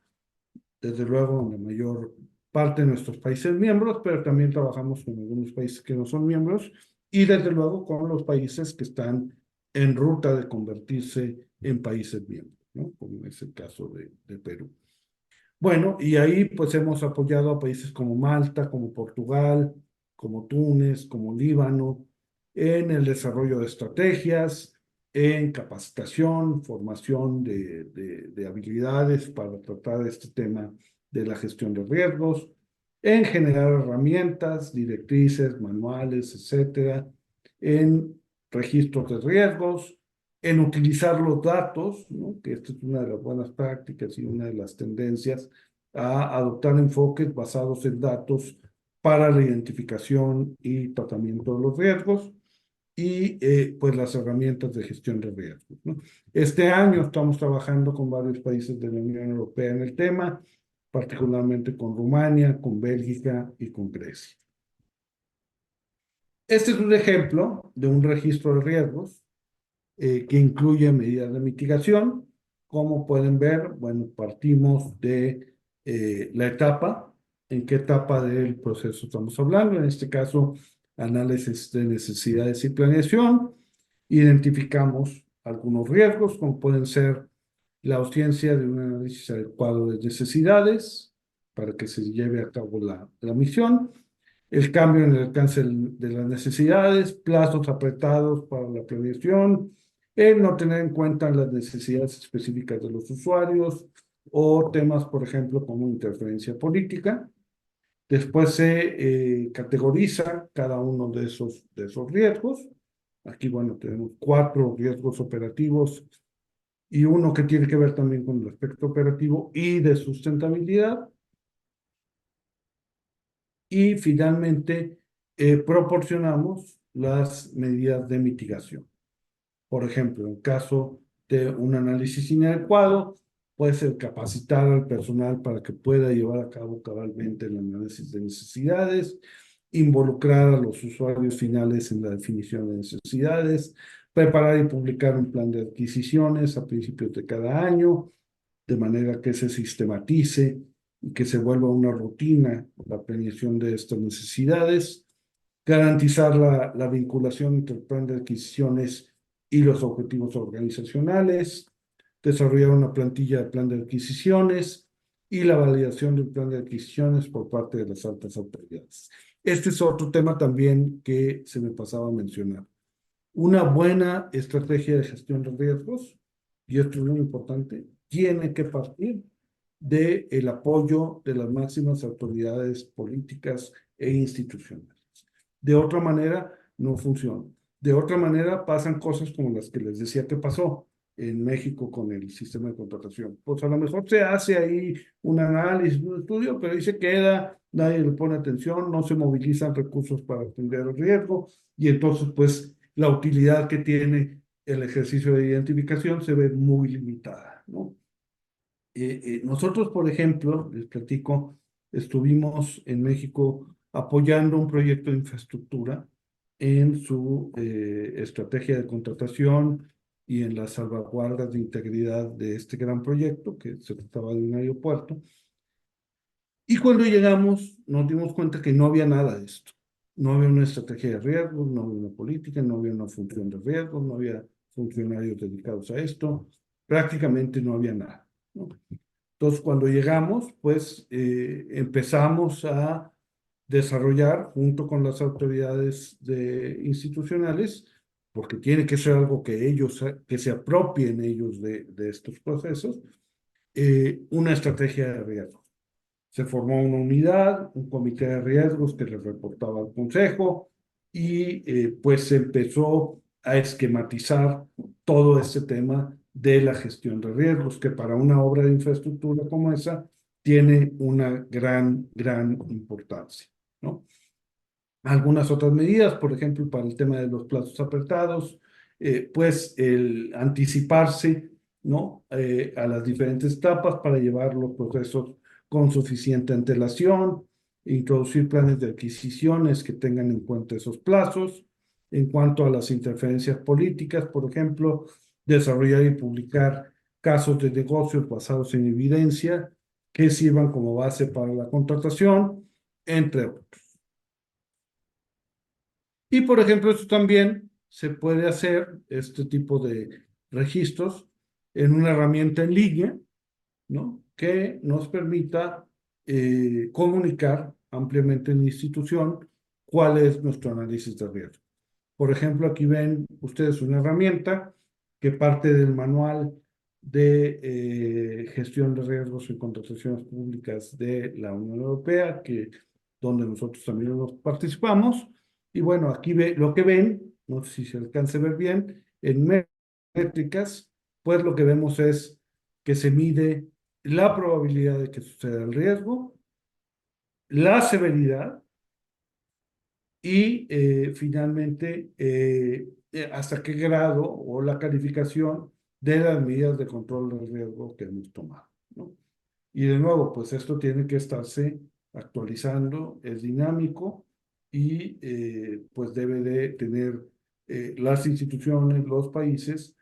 Desde luego, en la mayor parte de nuestros países miembros, pero también trabajamos con algunos países que no son miembros y desde luego con los países que están en ruta de convertirse en países miembros, ¿no? Como es el caso de Perú. Bueno, y ahí pues hemos apoyado a países como Malta, como Portugal, como Túnez, como Líbano, en el desarrollo de estrategias, en capacitación, formación de habilidades para tratar este tema de la gestión de riesgos, en generar herramientas, directrices, manuales, etcétera, en registros de riesgos, en utilizar los datos, ¿no? Que esta es una de las buenas prácticas y una de las tendencias a adoptar enfoques basados en datos para la identificación y tratamiento de los riesgos y pues las herramientas de gestión de riesgos, ¿no? Este año estamos trabajando con varios países de la Unión Europea en el tema, particularmente con Rumania, con Bélgica y con Grecia. Este es un ejemplo de un registro de riesgos que incluye medidas de mitigación. Como pueden ver, bueno, partimos de la etapa, en qué etapa del proceso estamos hablando, en este caso, análisis de necesidades y planeación, identificamos algunos riesgos, como pueden ser la ausencia de un análisis adecuado de necesidades para que se lleve a cabo la misión, el cambio en el alcance de las necesidades, plazos apretados para la planeación, el no tener en cuenta las necesidades específicas de los usuarios o temas, por ejemplo, como interferencia política. Después se categoriza cada uno de esos riesgos. Aquí, bueno, tenemos 4 riesgos operativos y uno que tiene que ver también con el aspecto operativo y de sustentabilidad. Y finalmente, proporcionamos las medidas de mitigación. Por ejemplo, en caso de un análisis inadecuado, puede ser capacitar al personal para que pueda llevar a cabo cabalmente el análisis de necesidades, involucrar a los usuarios finales en la definición de necesidades, preparar y publicar un plan de adquisiciones a principios de cada año, de manera que se sistematice y que se vuelva una rutina la planeación de estas necesidades, garantizar la vinculación entre el plan de adquisiciones y los objetivos organizacionales, desarrollar una plantilla de plan de adquisiciones y la validación del plan de adquisiciones por parte de las altas autoridades. Este es otro tema también que se me pasaba a mencionar. Una buena estrategia de gestión de riesgos, y esto es muy importante, tiene que partir del apoyo de las máximas autoridades políticas e institucionales. De otra manera, no funciona. De otra manera, pasan cosas como las que les decía que pasó en México con el sistema de contratación. Pues a lo mejor se hace ahí un análisis, un estudio, pero ahí se queda, nadie le pone atención, no se movilizan recursos para atender el riesgo y entonces pues la utilidad que tiene el ejercicio de identificación se ve muy limitada, ¿no? Nosotros, por ejemplo, les platico, estuvimos en México apoyando un proyecto de infraestructura en su estrategia de contratación y en las salvaguardas de integridad de este gran proyecto, que se trataba de un aeropuerto. Y cuando llegamos, nos dimos cuenta que no había nada de esto. No había una estrategia de riesgos, no había una política, no había una función de riesgos, no había funcionarios dedicados a esto, prácticamente no había nada, ¿no? Entonces, cuando llegamos, pues empezamos a desarrollar junto con las autoridades institucionales, porque tiene que ser algo que ellos, que se apropien ellos de estos procesos, una estrategia de riesgo. Se formó una unidad, un comité de riesgos que le reportaba al consejo y pues se empezó a esquematizar todo este tema de la gestión de riesgos, que para una obra de infraestructura como esa tiene una gran importancia, ¿no? Algunas otras medidas, por ejemplo, para el tema de los plazos apretados, pues el anticiparse, ¿no? A las diferentes etapas para llevar los procesos con suficiente antelación, introducir planes de adquisiciones que tengan en cuenta esos plazos. En cuanto a las interferencias políticas, por ejemplo, desarrollar y publicar casos de negocios basados en evidencia que sirvan como base para la contratación, entre otros. Y por ejemplo, esto también se puede hacer, este tipo de registros, en una herramienta en línea, ¿no? Que nos permita comunicar ampliamente en la institución cuál es nuestro análisis de riesgo. Por ejemplo, aquí ven ustedes una herramienta que parte del manual de gestión de riesgos en contrataciones públicas de la Unión Europea, donde nosotros también nos participamos. Y bueno, aquí lo que ven, no sé si se alcanza a ver bien, en métricas, pues lo que vemos es que se mide la probabilidad de que suceda el riesgo, la severidad y finalmente hasta qué grado o la calificación de las medidas de control del riesgo que hemos tomado, ¿no? Y de nuevo, pues esto tiene que estarse actualizando, es dinámico y pues debe de tener las instituciones, los países,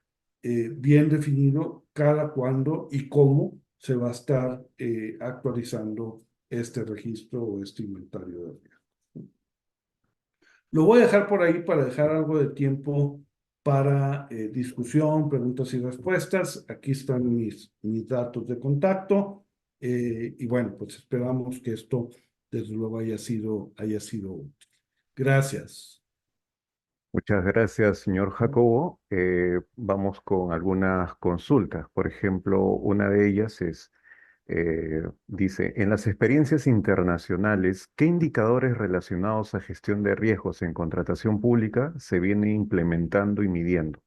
bien definido cada cuándo y cómo se va a estar actualizando este registro o este inventario de riesgo. Lo voy a dejar por ahí para dejar algo de tiempo para discusión, preguntas y respuestas. Aquí están mis datos de contacto. Y bueno, pues esperamos que esto, desde luego, haya sido útil. Gracias. Muchas gracias, señor Jacobo. Vamos con algunas consultas. Por ejemplo, una de ellas es, dice, en las experiencias internacionales, ¿qué indicadores relacionados a gestión de riesgos en contratación pública se vienen implementando y midiendo?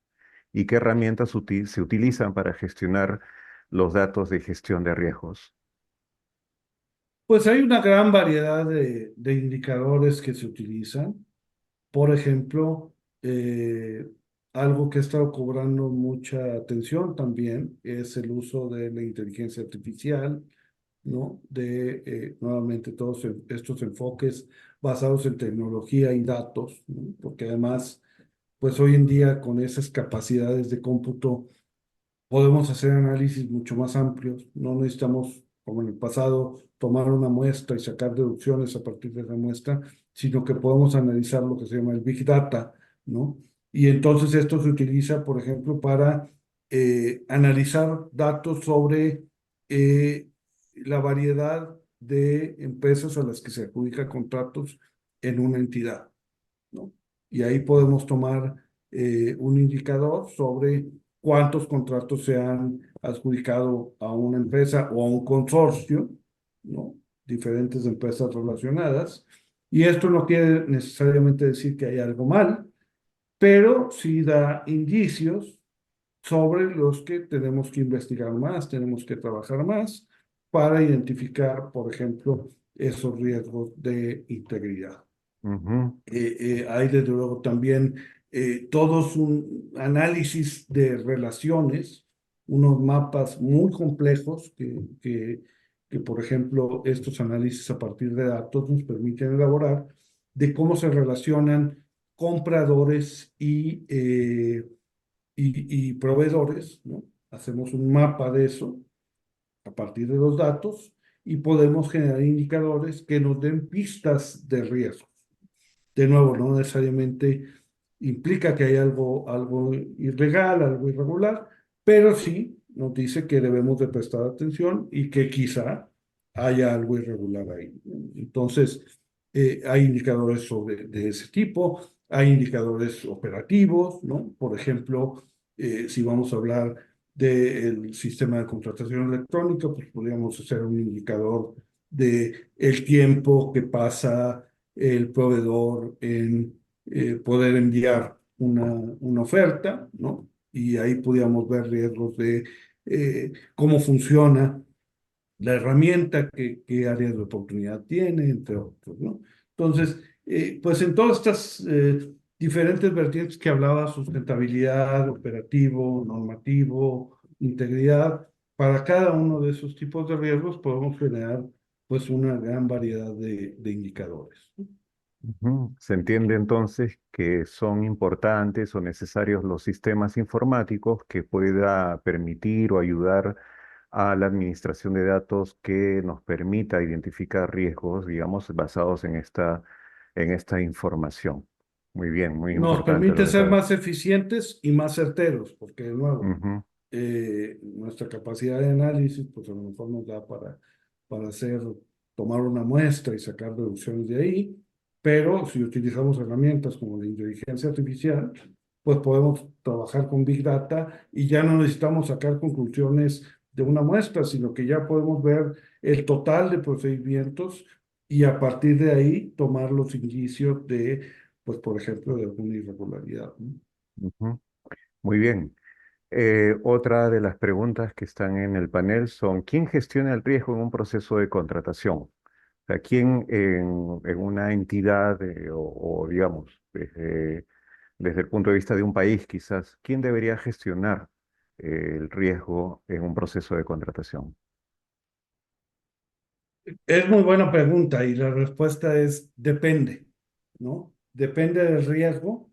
¿Y qué herramientas se utilizan para gestionar los datos de gestión de riesgos? Pues hay una gran variedad de indicadores que se utilizan. Por ejemplo, algo que ha estado cobrando mucha atención también es el uso de la inteligencia artificial, ¿no? Nuevamente todos estos enfoques basados en tecnología y datos, ¿no? Porque además, pues hoy en día con esas capacidades de cómputo podemos hacer análisis mucho más amplios. No necesitamos, como en el pasado, tomar una muestra y sacar deducciones a partir de esa muestra, sino que podemos analizar lo que se llama el Big Data, ¿no? Y entonces esto se utiliza, por ejemplo, para analizar datos sobre la variedad de empresas a las que se adjudican contratos en una entidad, ¿no? Y ahí podemos tomar un indicador sobre cuántos contratos se han adjudicado a una empresa o a un consorcio, ¿no? Diferentes empresas relacionadas. Y esto no quiere necesariamente decir que hay algo mal, pero sí da indicios sobre los que tenemos que investigar más, tenemos que trabajar más para identificar, por ejemplo, esos riesgos de integridad. Ujú, Hay desde luego también todos un análisis de relaciones, unos mapas muy complejos que, por ejemplo, estos análisis a partir de datos nos permiten elaborar de cómo se relacionan compradores y proveedores, ¿no? Hacemos un mapa de eso a partir de los datos y podemos generar indicadores que nos den pistas de riesgo. De nuevo, no necesariamente implica que hay algo ilegal, algo irregular, pero sí nos dice que debemos de prestar atención y que quizá haya algo irregular ahí. Entonces, hay indicadores de ese tipo, hay indicadores operativos, ¿no? Por ejemplo, si vamos a hablar del sistema de contratación electrónica, pues podríamos hacer un indicador de el tiempo que pasa el proveedor en poder enviar una oferta, ¿no? Y ahí podíamos ver riesgos de cómo funciona la herramienta, qué áreas de oportunidad tiene, entre otros, ¿no? Entonces, pues en todas estas diferentes vertientes que hablaba, sustentabilidad, operativo, normativo, integridad, para cada uno de esos tipos de riesgos podemos generar pues una gran variedad de indicadores. ujú. Se entiende entonces que son importantes o necesarios los sistemas informáticos que pueda permitir o ayudar a la administración de datos que nos permita identificar riesgos, digamos, basados en esta información. Muy bien, muy Nos importante lo permite que ser acaba. más eficientes y más certeros, porque de nuevo, Ujú, nuestra capacidad de análisis, pues a lo mejor nos da para tomar una muestra y sacar deducciones de ahí, pero si utilizamos herramientas como la inteligencia artificial, pues podemos trabajar con Big Data y ya no necesitamos sacar conclusiones de una muestra, sino que ya podemos ver el total de procedimientos y a partir de ahí tomar los indicios de, pues por ejemplo, de alguna irregularidad, ¿no? ujú. Muy bien. Otra de las preguntas que están en el panel son, ¿quién gestiona el riesgo en un proceso de contratación? O sea, ¿quién en una entidad o, digamos, desde el punto de vista de un país quizás, quién debería gestionar el riesgo en un proceso de contratación? Es muy buena pregunta y la respuesta es depende, ¿no? Depende del riesgo,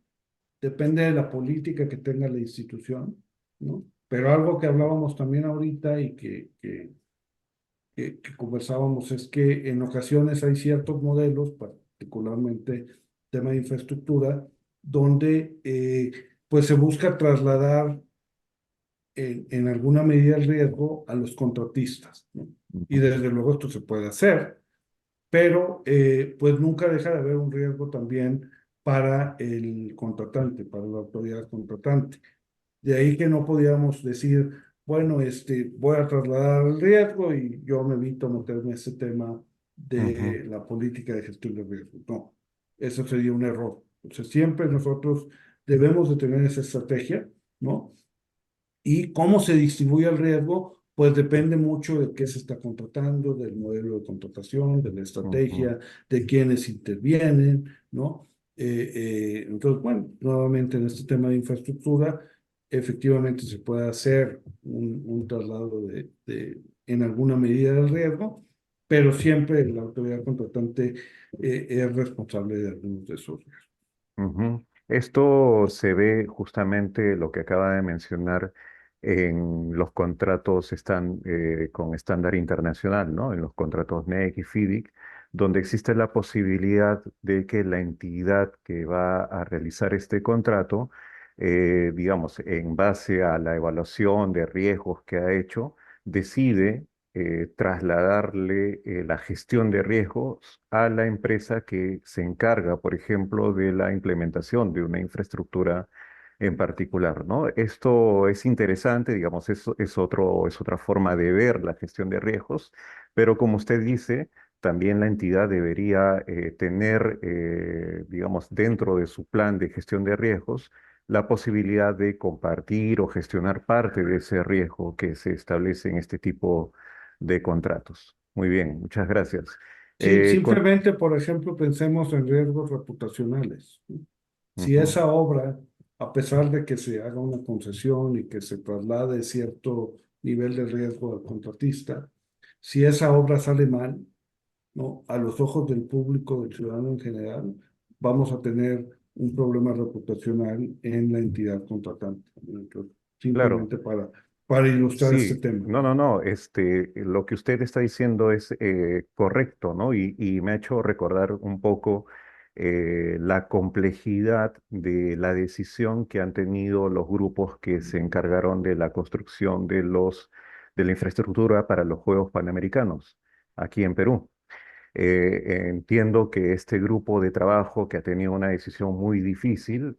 depende de la política que tenga la institución, ¿no? Pero algo que hablábamos también ahorita y que conversábamos es que en ocasiones hay ciertos modelos, particularmente tema de infraestructura, donde pues se busca trasladar en alguna medida el riesgo a los contratistas, ¿no? Y Ujú, desde luego esto se puede hacer, pero pues nunca deja de haber un riesgo también para el contratante, para la autoridad contratante. De ahí que no podíamos decir, bueno, voy a trasladar el riesgo y yo me evito meterme a ese tema ujú, de la política de gestión de riesgo. No, eso sería un error. Entonces, siempre nosotros debemos de tener esa estrategia, ¿no? Y cómo se distribuye el riesgo, pues depende mucho de qué se está contratando, del modelo de contratación, de la ujú, estrategia, de quiénes intervienen, ¿no? Entonces, bueno, nuevamente en este tema de infraestructura, efectivamente se puede hacer un traslado en alguna medida del riesgo, pero siempre la autoridad contratante es responsable de algunos de esos riesgos. ujú. Esto se ve justamente lo que acaba de mencionar en los contratos con estándar internacional, ¿no? En los contratos NEC y FIDIC, donde existe la posibilidad de que la entidad que va a realizar este contrato, digamos, en base a la evaluación de riesgos que ha hecho, decide trasladarle la gestión de riesgos a la empresa que se encarga, por ejemplo, de la implementación de una infraestructura en particular, ¿no? Esto es interesante, digamos, es otra forma de ver la gestión de riesgos, pero como usted dice, también la entidad debería tener, digamos, dentro de su plan de gestión de riesgos, la posibilidad de compartir o gestionar parte de ese riesgo que se establece en este tipo de contratos. Muy bien, muchas gracias. Sí, Eh, con- simplemente, por ejemplo, pensemos en riesgos reputacionales. Si Ujú, esa obra, a pesar de que se haga una concesión y que se traslade cierto nivel de riesgo al contratista, si esa obra sale mal, ¿no? A los ojos del público, del ciudadano en general, vamos a tener un problema reputacional en la entidad contratante. Entonces, claro. simplemente para ilustrar este Sí, tema. no, no, no, lo que usted está diciendo es correcto, ¿no? Y me ha hecho recordar un poco la complejidad de la decisión que han tenido los grupos que se encargaron de la construcción de la infraestructura para los Juegos Panamericanos aquí en Perú. Entiendo que este grupo de trabajo que ha tenido una decisión muy difícil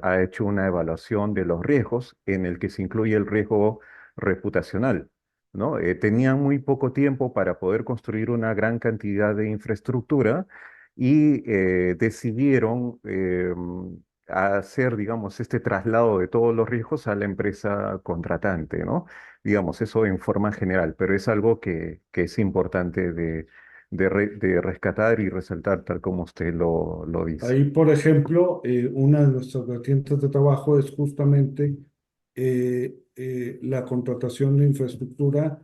ha hecho una evaluación de los riesgos en el que se incluye el riesgo reputacional, ¿no? Tenían muy poco tiempo para poder construir una gran cantidad de infraestructura y decidieron hacer, digamos, este traslado de todos los riesgos a la empresa contratante, ¿no? Digamos, eso en forma general, pero es algo que es importante de rescatar y resaltar tal como usted lo dice. Ahí, por ejemplo, una de nuestras vertientes de trabajo es justamente la contratación de infraestructura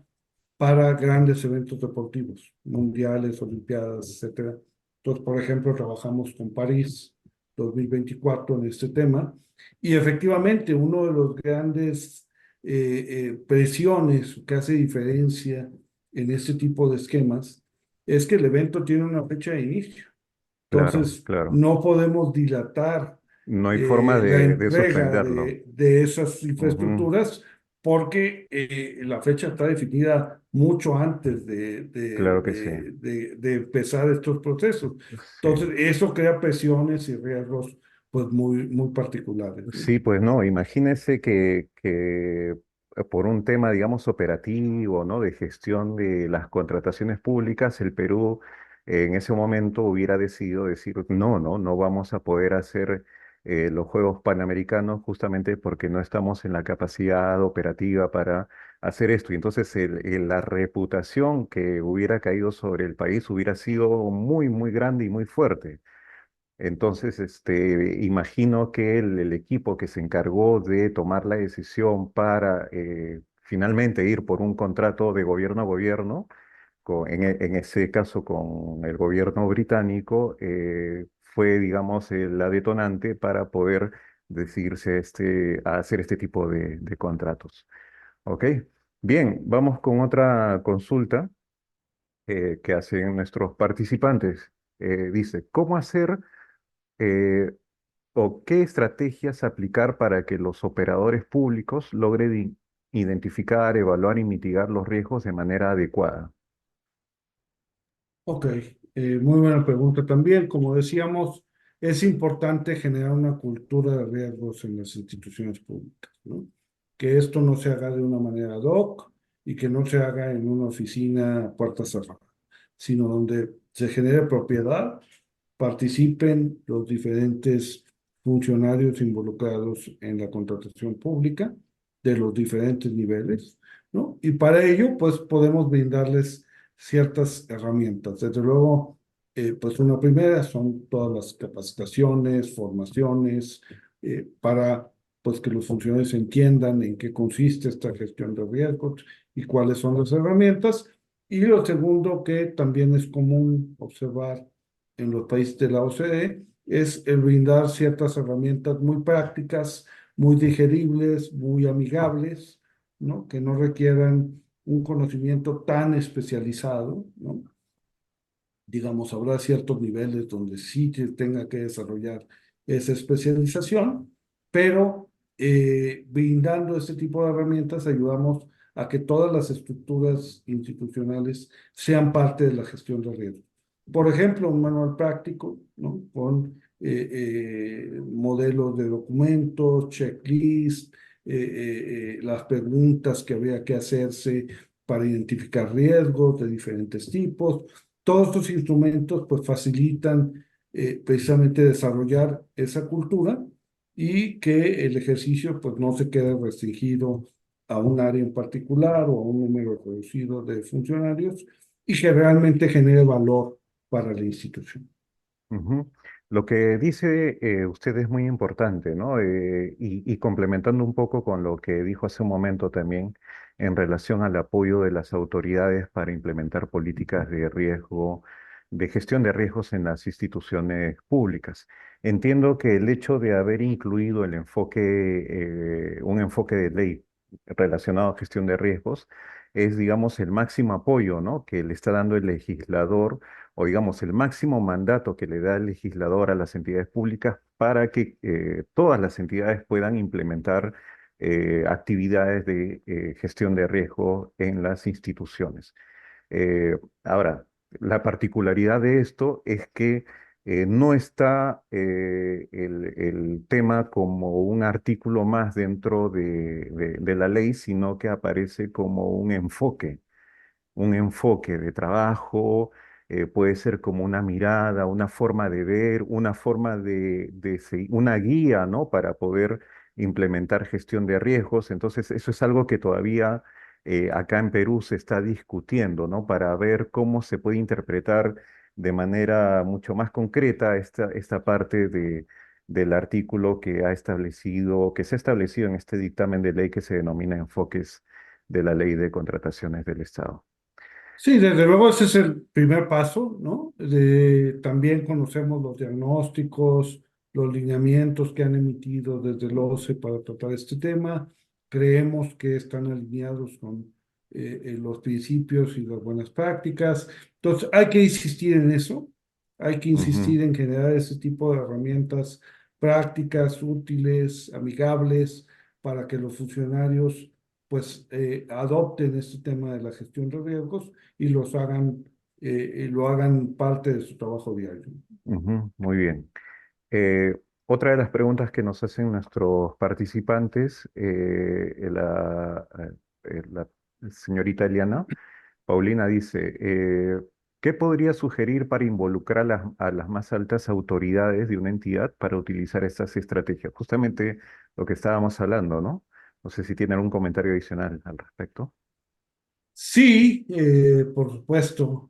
para grandes eventos deportivos, mundiales, olimpiadas, etcétera. Entonces, por ejemplo, trabajamos con París 2024 en este tema y efectivamente uno de los grandes presiones que hace diferencia en este tipo de esquemas es que el evento tiene una fecha de inicio. Claro, Entonces, claro. no podemos dilatar No hay forma la de entrega suspenderlo. de esas Ujú, infraestructuras porque la fecha está definida mucho antes claro que sí. de empezar estos procesos. Sí. Entonces, eso crea presiones y riesgos pues muy particulares, ¿no? Sí, pues no, imagínese que por un tema, digamos, operativo, ¿no? De gestión de las contrataciones públicas, el Perú en ese momento hubiera decidido decir, no, no, no vamos a poder hacer los Juegos Panamericanos justamente porque no estamos en la capacidad operativa para hacer esto. Y entonces la reputación que hubiera caído sobre el país hubiera sido muy, muy grande y muy fuerte. Entonces, imagino que el equipo que se encargó de tomar la decisión para finalmente ir por un contrato de gobierno a gobierno, en ese caso con el gobierno británico, fue, digamos, la detonante para poder decidirse a hacer este tipo de contratos. ¿Ok? Bien, vamos con otra consulta que hacen nuestros participantes. Dice, ¿cómo hacer? o qué estrategias aplicar para que los operadores públicos logren identificar, evaluar y mitigar los riesgos de manera adecuada. Ok, muy buena pregunta también. Como decíamos, es importante generar una cultura de riesgos en las instituciones públicas, ¿no? Que esto no se haga de una manera ad hoc y que no se haga en una oficina a puerta cerrada, sino donde se genere propiedad, participen los diferentes funcionarios involucrados en la contratación pública de los diferentes niveles, ¿no? Y para ello, pues podemos brindarles ciertas herramientas. Desde luego, pues una primera son todas las capacitaciones, formaciones, para pues que los funcionarios entiendan en qué consiste esta gestión de riesgos y cuáles son las herramientas. Y lo segundo que también es común observar en los países de la OCDE es el brindar ciertas herramientas muy prácticas, muy digeribles, muy amigables, ¿no? Que no requieran un conocimiento tan especializado, ¿no? Digamos, habrá ciertos niveles donde sí se tenga que desarrollar esa especialización, pero brindando este tipo de herramientas ayudamos a que todas las estructuras institucionales sean parte de la gestión de riesgo. Por ejemplo, un manual práctico, ¿no? Con modelos de documentos, checklist, las preguntas que habría que hacerse para identificar riesgos de diferentes tipos. Todos estos instrumentos pues facilitan precisamente desarrollar esa cultura y que el ejercicio pues no se quede restringido a un área en particular o a un número reducido de funcionarios y que realmente genere valor para la institución. Ujú. Lo que dice usted es muy importante, ¿no? Y complementando un poco con lo que dijo hace un momento también en relación al apoyo de las autoridades para implementar políticas de riesgo, de gestión de riesgos en las instituciones públicas. Entiendo que el hecho de haber incluido el enfoque, un enfoque de ley relacionado a gestión de riesgos, es, digamos, el máximo apoyo, ¿no? Que le está dando el legislador o digamos el máximo mandato que le da el legislador a las entidades públicas para que todas las entidades puedan implementar actividades de gestión de riesgo en las instituciones. Ahora, la particularidad de esto es que no está el tema como un artículo más dentro de la ley, sino que aparece como un enfoque de trabajo, puede ser como una mirada, una forma de ver, una forma una guía, ¿no? Para poder implementar gestión de riesgos. Entonces, eso es algo que todavía acá en Perú se está discutiendo, ¿no? Para ver cómo se puede interpretar de manera mucho más concreta esta parte del artículo que que se ha establecido en este dictamen de ley que se denomina enfoques de la Ley de Contrataciones del Estado. Sí, desde luego ese es el primer paso, ¿no? También conocemos los diagnósticos, los lineamientos que han emitido desde el OCE para tratar este tema. Creemos que están alineados con los principios y las buenas prácticas. Entonces, hay que insistir en eso, hay que Ujú, insistir en generar ese tipo de herramientas prácticas, útiles, amigables, para que los funcionarios pues adopten este tema de la gestión de riesgos y lo hagan parte de su trabajo diario. ujú, muy bien. Otra de las preguntas que nos hacen nuestros participantes, la señorita Eliana, Paulina dice, ¿qué podría sugerir para involucrar a las más altas autoridades de una entidad para utilizar estas estrategias? Justamente lo que estábamos hablando, ¿no? No sé si tiene algún comentario adicional al respecto. Sí, por supuesto,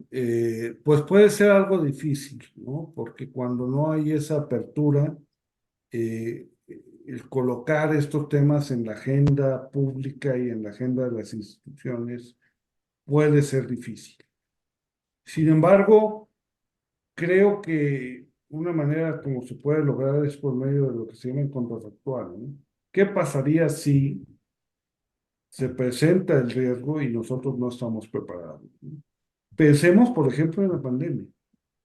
pues puede ser algo difícil, ¿no? Porque cuando no hay esa apertura, el colocar estos temas en la agenda pública y en la agenda de las instituciones puede ser difícil. Sin embargo, creo que una manera como se puede lograr es por medio de lo que se llama el contrafactual, ¿no? ¿Qué pasaría si se presenta el riesgo y nosotros no estamos preparados, ¿no? Pensemos, por ejemplo, en la pandemia,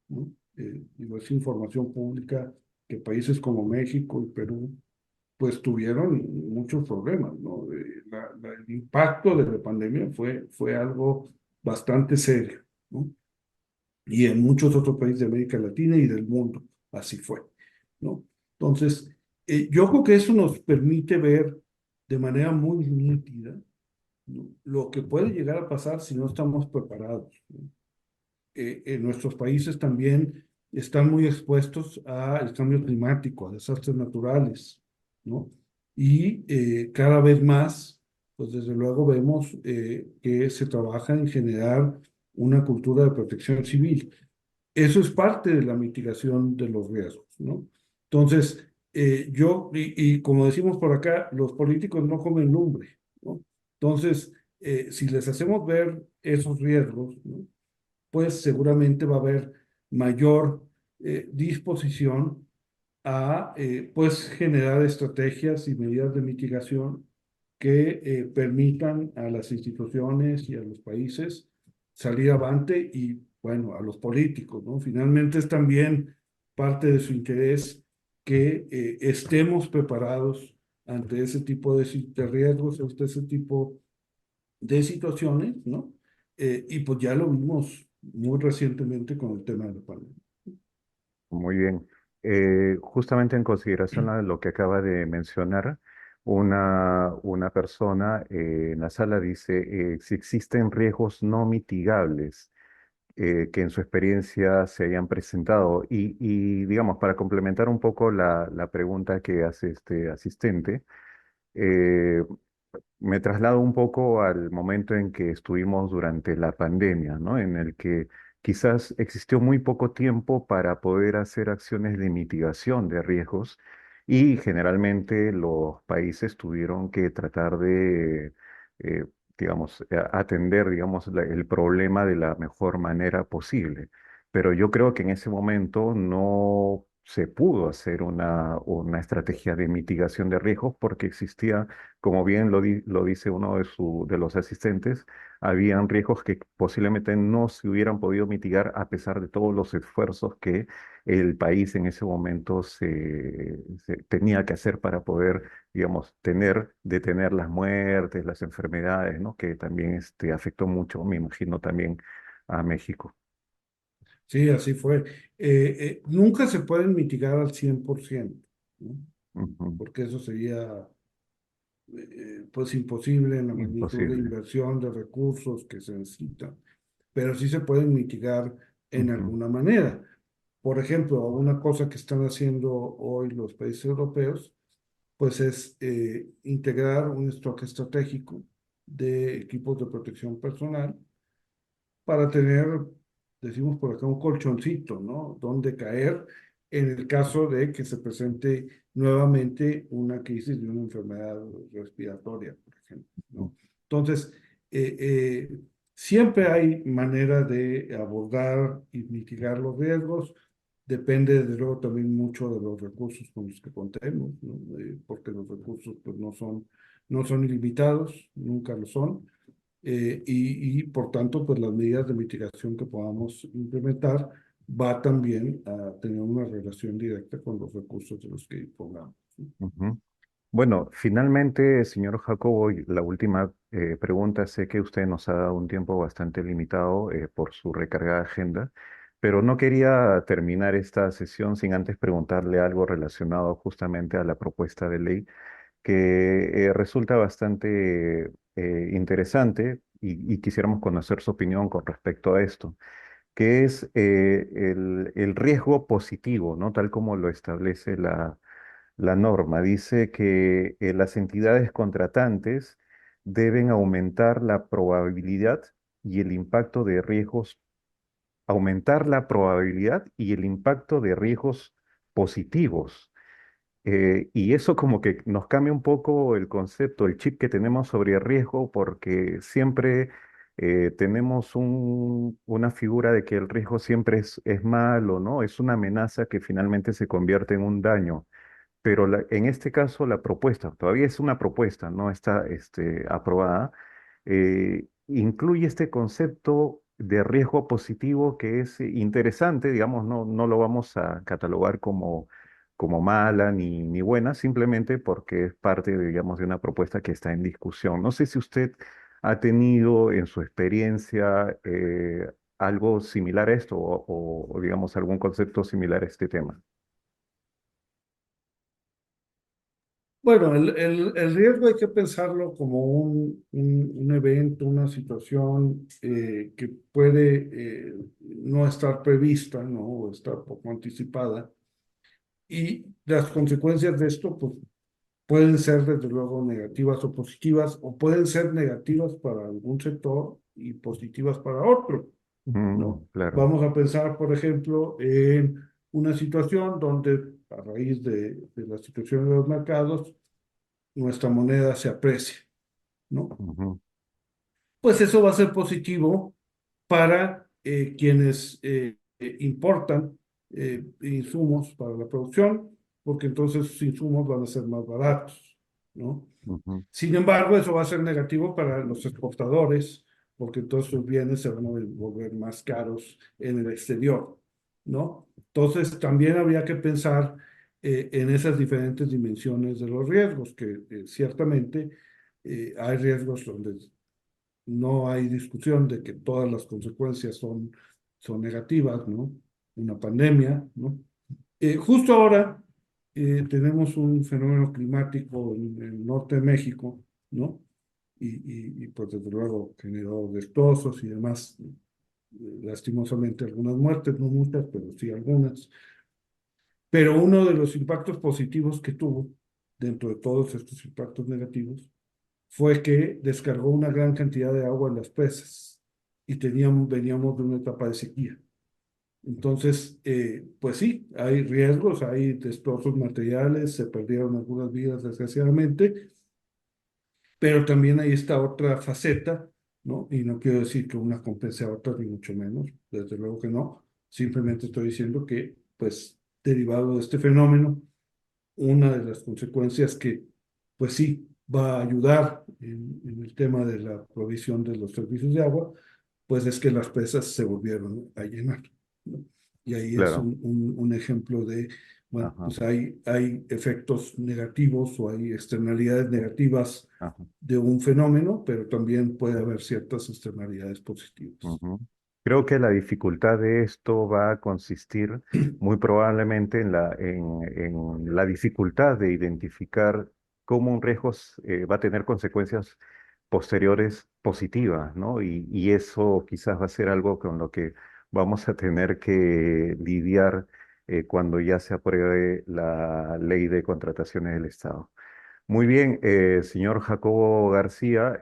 ¿no? Digo, es información pública que países como México y Perú pues tuvieron muchos problemas, ¿no? El impacto de la pandemia fue algo bastante serio, ¿no? Y en muchos otros países de América Latina y del mundo así fue, ¿no? Entonces, yo creo que eso nos permite ver de manera muy nítida, ¿no?, lo que puede llegar a pasar si no estamos preparados, ¿no? En nuestros países también están muy expuestos al cambio climático, a desastres naturales, ¿no? Y cada vez más, pues desde luego vemos que se trabaja en generar una cultura de protección civil. Eso es parte de la mitigación de los riesgos, ¿no? Entonces, y como decimos por acá, los políticos no comen lumbre, ¿no? Entonces, si les hacemos ver esos riesgos, ¿no?, pues seguramente va a haber mayor disposición a pues generar estrategias y medidas de mitigación que permitan a las instituciones y a los países salir avante y bueno, a los políticos, ¿no? Finalmente es también parte de su interés que estemos preparados ante ese tipo de riesgos, ante ese tipo de situaciones, ¿no? Y pues ya lo vimos muy recientemente con el tema de la pandemia. Muy bien. Justamente en consideración a lo que acaba de mencionar, una persona en la sala dice si existen riesgos no mitigables que en su experiencia se hayan presentado. Digamos, para complementar un poco la pregunta que hace este asistente, eh, me traslado un poco al momento en que estuvimos durante la pandemia, ¿no? En el que quizás existió muy poco tiempo para poder hacer acciones de mitigación de riesgos y generalmente los países tuvieron que tratar de, eh, digamos, atender, digamos, el problema de la mejor manera posible. Pero yo creo que en ese momento no se pudo hacer una estrategia de mitigación de riesgos porque existía, como bien lo dice uno de los asistentes, habían riesgos que posiblemente no se hubieran podido mitigar a pesar de todos los esfuerzos que el país en ese momento se tenía que hacer para poder, digamos, detener las muertes, las enfermedades, ¿no? Que también afectó mucho, me imagino, también a México. Sí, así fue. Nunca se pueden mitigar al 100%, ¿no? Ujú. Porque eso sería pues imposible en la magnitud de Imposible. inversión de recursos que se necesitan, pero sí se pueden mitigar en Ujú, alguna manera. Por ejemplo, una cosa que están haciendo hoy los países europeos, pues es integrar un stock estratégico de equipos de protección personal para tener, decimos por acá, un colchoncito, ¿no? Donde caer en el caso de que se presente nuevamente una crisis de una enfermedad respiratoria, por ejemplo, ujú, ¿no? Entonces, eh, eh, siempre hay manera de abordar y mitigar los riesgos. Depende, desde luego, también mucho de los recursos con los que contemos, ¿no? Porque los recursos pues, no son ilimitados, nunca lo son, por tanto, pues las medidas de mitigación que podamos implementar va también a tener una relación directa con los recursos de los que dispongamos, ¿no? ujú. Bueno, finalmente, señor Jacobo, y la última pregunta. Sé que usted nos ha dado un tiempo bastante limitado por su recargada agenda, pero no quería terminar esta sesión sin antes preguntarle algo relacionado justamente a la propuesta de ley que resulta bastante interesante y quisiéramos conocer su opinión con respecto a esto, que es el riesgo positivo, ¿no? Tal como lo establece la norma. Dice que las entidades contratantes deben aumentar la probabilidad y el impacto de riesgos, aumentar la probabilidad y el impacto de riesgos positivos. Y eso como que nos cambia un poco el concepto, el chip que tenemos sobre el riesgo, porque siempre tenemos una figura de que el riesgo siempre es malo, ¿no? Es una amenaza que finalmente se convierte en un daño. Pero en este caso la propuesta, todavía es una propuesta, no está aprobada, incluye este concepto de riesgo positivo que es interesante, digamos, no lo vamos a catalogar como mala ni buena, simplemente porque es parte, digamos, de una propuesta que está en discusión. No sé si usted ha tenido en su experiencia algo similar a esto o, digamos, algún concepto similar a este tema. Bueno, el riesgo hay que pensarlo como un evento, una situación que puede no estar prevista, ¿no? O estar poco anticipada. Y las consecuencias de esto, pues, pueden ser desde luego negativas o positivas, o pueden ser negativas para algún sector y positivas para otro, ¿no? Claro. Vamos a pensar, por ejemplo, en una situación donde a raíz de la situación de los mercados, nuestra moneda se aprecia, ¿no? Ujú, Pues eso va a ser positivo para quienes importan insumos para la producción, porque entonces sus insumos van a ser más baratos, ¿no? ujú, Sin embargo, eso va a ser negativo para los exportadores, porque entonces sus bienes se van a volver más caros en el exterior, ¿no? Entonces, también habría que pensar en esas diferentes dimensiones de los riesgos, que ciertamente hay riesgos donde no hay discusión de que todas las consecuencias son negativas, ¿no? Una pandemia, ¿no? Justo ahora tenemos un fenómeno climático en el norte de México, ¿no? Pues desde luego generó destrozos y demás, lastimosamente algunas muertes, no muchas, pero sí algunas. Pero uno de los impactos positivos que tuvo, dentro de todos estos impactos negativos, fue que descargó una gran cantidad de agua en las presas y veníamos de una etapa de sequía. Entonces, pues sí, hay riesgos, hay destrozos materiales, se perdieron algunas vidas desgraciadamente, pero también hay esta otra faceta, ¿no? Y no quiero decir que una compense a otra, ni mucho menos, desde luego que no, simplemente estoy diciendo que, pues, derivado de este fenómeno, una de las consecuencias que, pues sí, va a ayudar en el tema de la provisión de los servicios de agua, pues es que las presas se volvieron a llenar, ¿no? Y ahí es claro. un ejemplo de, bueno, Ajá, pues hay efectos negativos o hay externalidades negativas ajá. de un fenómeno, pero también puede haber ciertas externalidades positivas. Ujú. Creo que la dificultad de esto va a consistir muy probablemente en la dificultad de identificar cómo un riesgo va a tener consecuencias posteriores positivas, ¿no? Y eso quizás va a ser algo con lo que vamos a tener que lidiar cuando ya se apruebe la ley de contrataciones del Estado. Muy bien, señor Jacobo García,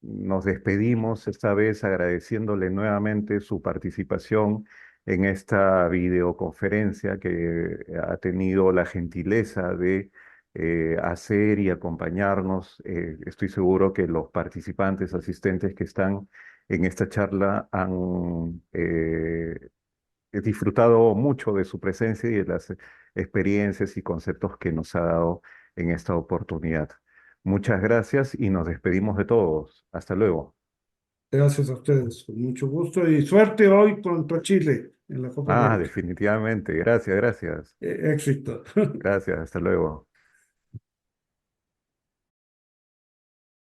nos despedimos esta vez agradeciéndole nuevamente su participación en esta videoconferencia que ha tenido la gentileza de hacer y acompañarnos. Estoy seguro que los participantes, asistentes que están en esta charla han disfrutado mucho de su presencia y de las experiencias y conceptos que nos ha dado en esta oportunidad. Muchas gracias y nos despedimos de todos. Hasta luego. Gracias a ustedes, con mucho gusto y suerte hoy contra Chile en la Copa Ah, América. definitivamente. Gracias, gracias. Éxito. Gracias. Hasta luego.